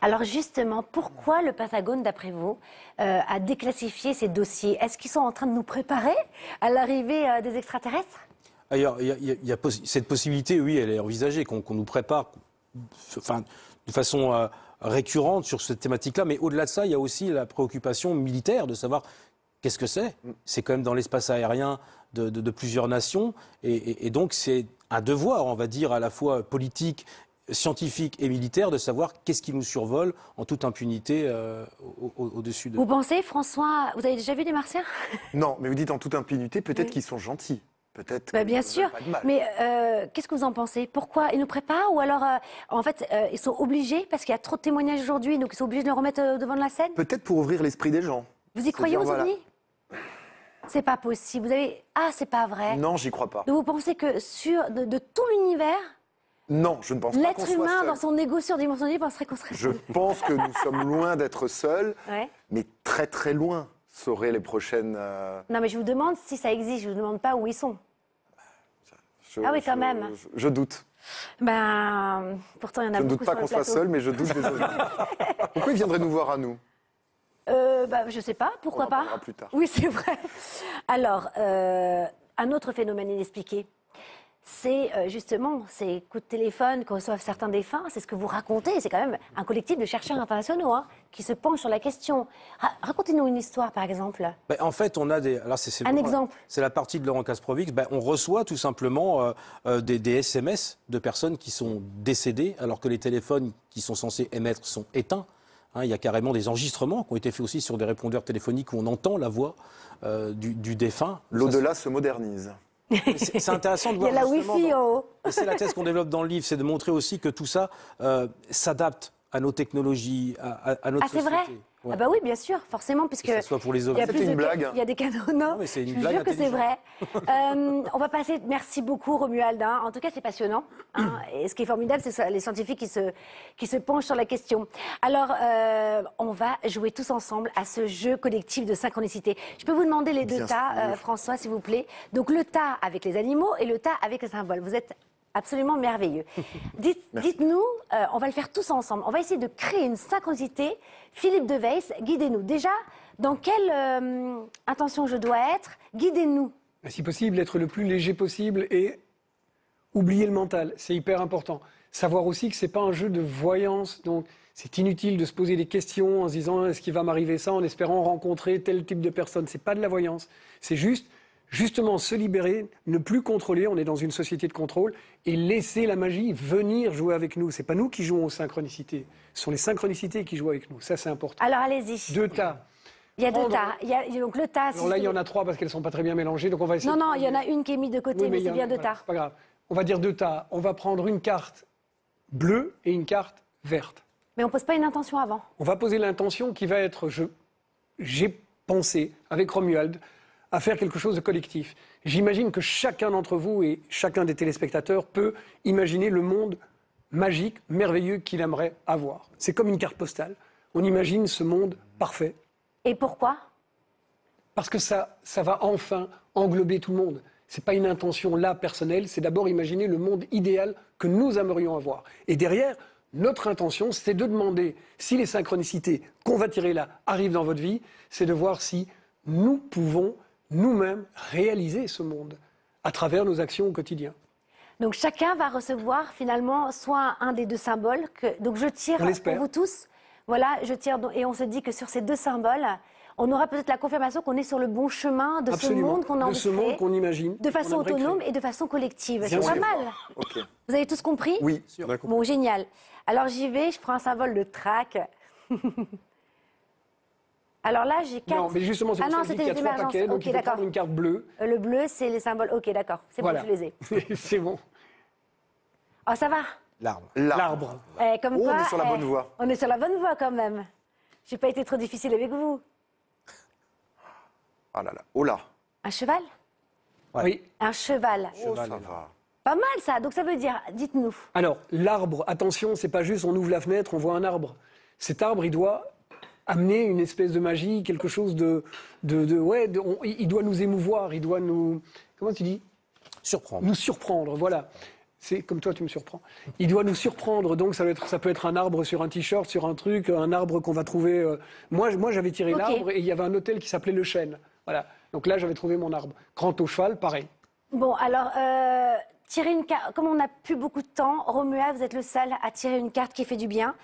Alors justement, pourquoi le Pentagone, d'après vous, a déclassifié ces dossiers? Est-ce qu'ils sont en train de nous préparer à l'arrivée des extraterrestres? Ailleurs, cette possibilité, oui, elle est envisagée, qu'on nous prépare de façon récurrente sur cette thématique-là. Mais au-delà de ça, il y a aussi la préoccupation militaire de savoir qu'est-ce que c'est. C'est quand même dans l'espace aérien de plusieurs nations. Et donc, c'est un devoir, on va dire, à la fois politique, scientifique et militaire, de savoir qu'est-ce qui nous survole en toute impunité au-dessus de... Vous pensez, François, vous avez déjà vu des Martiens? Non, mais vous dites en toute impunité, peut-être qu'ils sont gentils. Peut-être. Bien sûr, pas de mal. mais qu'est-ce que vous en pensez? Pourquoi ils nous préparent? Ou alors, en fait, ils sont obligés, parce qu'il y a trop de témoignages aujourd'hui, donc ils sont obligés de le remettre au devant de la scène? Peut-être pour ouvrir l'esprit des gens. Vous y croyez aux ovnis? C'est pas possible. Vous avez... Ah, c'est pas vrai. Non, j'y crois pas. Donc vous pensez que de tout l'univers, non, je ne pense pas qu'on l'être soit humain, seul. dans son égo surdimensionné, penserait qu'on serait Je seul? pense que nous sommes loin d'être seuls, Ouais. mais très très loin seraient les prochaines... Non, mais je vous demande si ça existe. Je vous demande pas où ils sont. Ah oui, quand même. Je doute. Ben, pourtant, il y en a Je ne beaucoup doute pas sur le qu'on soit plateau. seul, mais je doute des autres. Pourquoi ils viendraient nous voir à nous? Je sais pas, pourquoi On en pas. parlera plus tard. Oui, c'est vrai. Alors, un autre phénomène inexpliqué, c'est justement ces coups de téléphone que reçoivent certains défunts. C'est ce que vous racontez. C'est quand même un collectif de chercheurs internationaux qui se penchent sur la question. Racontez-nous une histoire, par exemple. En fait, on a des... Alors Un exemple. C'est la partie de Laurent Kasprovic. On reçoit tout simplement des SMS de personnes qui sont décédées, alors que les téléphones qui sont censés émettre sont éteints. Il y a carrément des enregistrements qui ont été faits aussi sur des répondeurs téléphoniques où on entend la voix du défunt. L'au-delà se modernise. C'est intéressant de Il y voir. a la Wi-Fi en haut. C'est la thèse qu'on développe dans le livre, c'est de montrer aussi que tout ça s'adapte à nos technologies, à notre C'est société. vrai? Ouais. Ah bah oui, bien sûr, forcément, puisque Que ce soit pour les il y a ovnis. plus C'était une de blague. il y a des canaux. Non, mais c'est une je vous blague jure que c'est vrai. On va passer. Merci beaucoup, Romuald. En tout cas, c'est passionnant. Et ce qui est formidable, c'est ça, les scientifiques qui se penchent sur la question. Alors, on va jouer tous ensemble à ce jeu collectif de synchronicité. Je peux vous demander les deux Bien tas, sûr. François, s'il vous plaît. Donc, le tas avec les animaux et le tas avec les symboles. Vous êtes absolument merveilleux. Dites-nous, on va le faire tous ensemble. On va essayer de créer une synchronicité. Philippe de Weiss, guidez-nous. Déjà, dans quelle intention je dois être? Guidez-nous. Si possible, être le plus léger possible et oublier le mental. C'est hyper important. Savoir aussi que ce n'est pas un jeu de voyance. Donc, c'est inutile de se poser des questions en se disant est-ce qu'il va m'arriver ça, en espérant rencontrer tel type de personne. Ce n'est pas de la voyance. C'est juste, justement se libérer, ne plus contrôler, on est dans une société de contrôle, et laisser la magie venir jouer avec nous. C'est pas nous qui jouons aux synchronicités, ce sont les synchronicités qui jouent avec nous. Ça, c'est important. Alors allez-y. 2 tas. Il y a 2 tas. Il y a donc le tas. Alors là, il y en a 3 parce qu'elles sont pas très bien mélangées, donc on va essayer. Non, non, il y en a une qui est mise de côté, Oui, mais il y c'est en a- bien 2 voilà, tas. c'est pas grave. On va dire 2 tas. On va prendre une carte bleue et une carte verte. Mais on pose pas une intention avant. On va poser l'intention qui va être j'ai pensé avec Romuald à faire quelque chose de collectif. J'imagine que chacun d'entre vous et chacun des téléspectateurs peut imaginer le monde magique, merveilleux qu'il aimerait avoir. C'est comme une carte postale. On imagine ce monde parfait Et pourquoi? parce que ça va enfin englober tout le monde. Ce n'est pas une intention là personnelle, c'est d'abord imaginer le monde idéal que nous aimerions avoir. Et derrière, notre intention, c'est de demander si les synchronicités qu'on va tirer là arrivent dans votre vie, c'est de voir si nous pouvons nous-mêmes réaliser ce monde à travers nos actions au quotidien. Donc chacun va recevoir finalement soit un des 2 symboles. Donc je tire On pour l'espère. vous tous. Voilà, je tire et on se dit que sur ces 2 symboles, on aura peut-être la confirmation qu'on est sur le bon chemin de ce monde qu'on a de envie ce de créer, monde qu'on imagine. de façon qu'on aimerait autonome créer. et de façon collective. Bien C'est pas sûr. mal. Ok. Vous avez tous compris? Oui. On a compris. Bon, génial. Alors j'y vais, je prends un symbole de trac. Alors là, j'ai 4. Non, mais justement, c'est Ah pour non, ça que je dis c'était qu'il y a les 3 paquets, émergences. donc Ok, il faut d'accord. prendre une carte bleue. Le bleu, c'est les symboles. Ok, d'accord. C'est Voilà. bon, je les ai. C'est bon. Oh, ça va. L'arbre. L'arbre. Comme Oh, on quoi, est sur la bonne voie. On est sur la bonne voie quand même. J'ai pas été trop difficile avec vous. Ah là là. Oh là. Un cheval? Ouais. Oui. Un cheval. Oh, ça va. Pas mal ça. Donc ça veut dire, dites-nous. Alors, l'arbre, attention, c'est pas juste on ouvre la fenêtre, on voit un arbre. Cet arbre, il doit amener une espèce de magie, quelque chose il doit nous émouvoir, il doit nous... Comment tu dis? Surprendre. Nous surprendre, voilà. C'est comme toi, tu me surprends. Il doit nous surprendre, donc ça peut être un arbre sur un t-shirt, sur un truc, un arbre qu'on va trouver... Moi, j'avais tiré Ok. l'arbre et il y avait un hôtel qui s'appelait Le Chêne. Voilà. Donc là, j'avais trouvé mon arbre. Grand au cheval, pareil. Bon, alors, tirer une carte. Comme on n'a plus beaucoup de temps, Romuald, vous êtes le seul à tirer une carte qui fait du bien.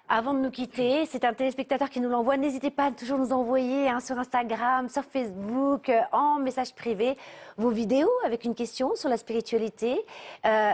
Avant de nous quitter, c'est un téléspectateur qui nous l'envoie. N'hésitez pas à toujours nous envoyer sur Instagram, sur Facebook, en message privé, vos vidéos avec une question sur la spiritualité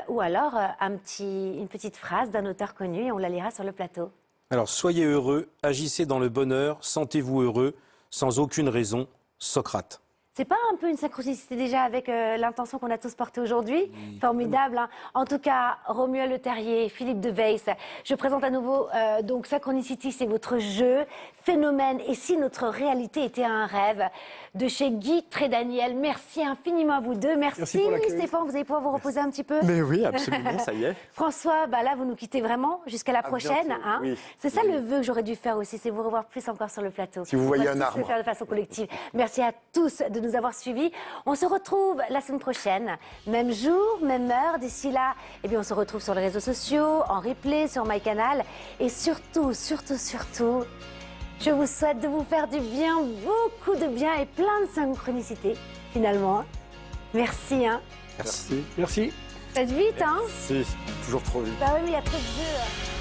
ou alors une petite phrase d'un auteur connu et on la lira sur le plateau. Alors, soyez heureux, agissez dans le bonheur, sentez-vous heureux, sans aucune raison, Socrate. C'est pas un peu une synchronicité déjà avec l'intention qu'on a tous portée aujourd'hui? Formidable. Hein. En tout cas, Romuald Le Terrier, Philippe de Weiss, je présente à nouveau donc Synchronicity, c'est votre jeu, phénomène, et si notre réalité était un rêve, de chez Guy Trédaniel. Merci infiniment à vous deux. Merci pour l'accueil. Stéphane, vous allez pouvoir vous reposer un petit peu. Mais oui, absolument, ça y est. François, bah là, vous nous quittez vraiment jusqu'à la prochaine. bientôt, Hein. oui. C'est ça le vœu que j'aurais dû faire aussi, c'est vous revoir plus encore sur le plateau. Si vous On voyez va un tous arbre. le faire de façon collective. Merci à tous de nous avoir suivis. On se retrouve la semaine prochaine, même jour, même heure. D'ici là, eh bien, on se retrouve sur les réseaux sociaux, en replay, sur MyCanal. Et surtout, je vous souhaite de vous faire du bien, beaucoup de bien et plein de synchronicité, finalement. Merci, hein. Merci. Merci. Faites vite, hein. Si, toujours trop vite. Bah oui, mais il y a trop de jeux.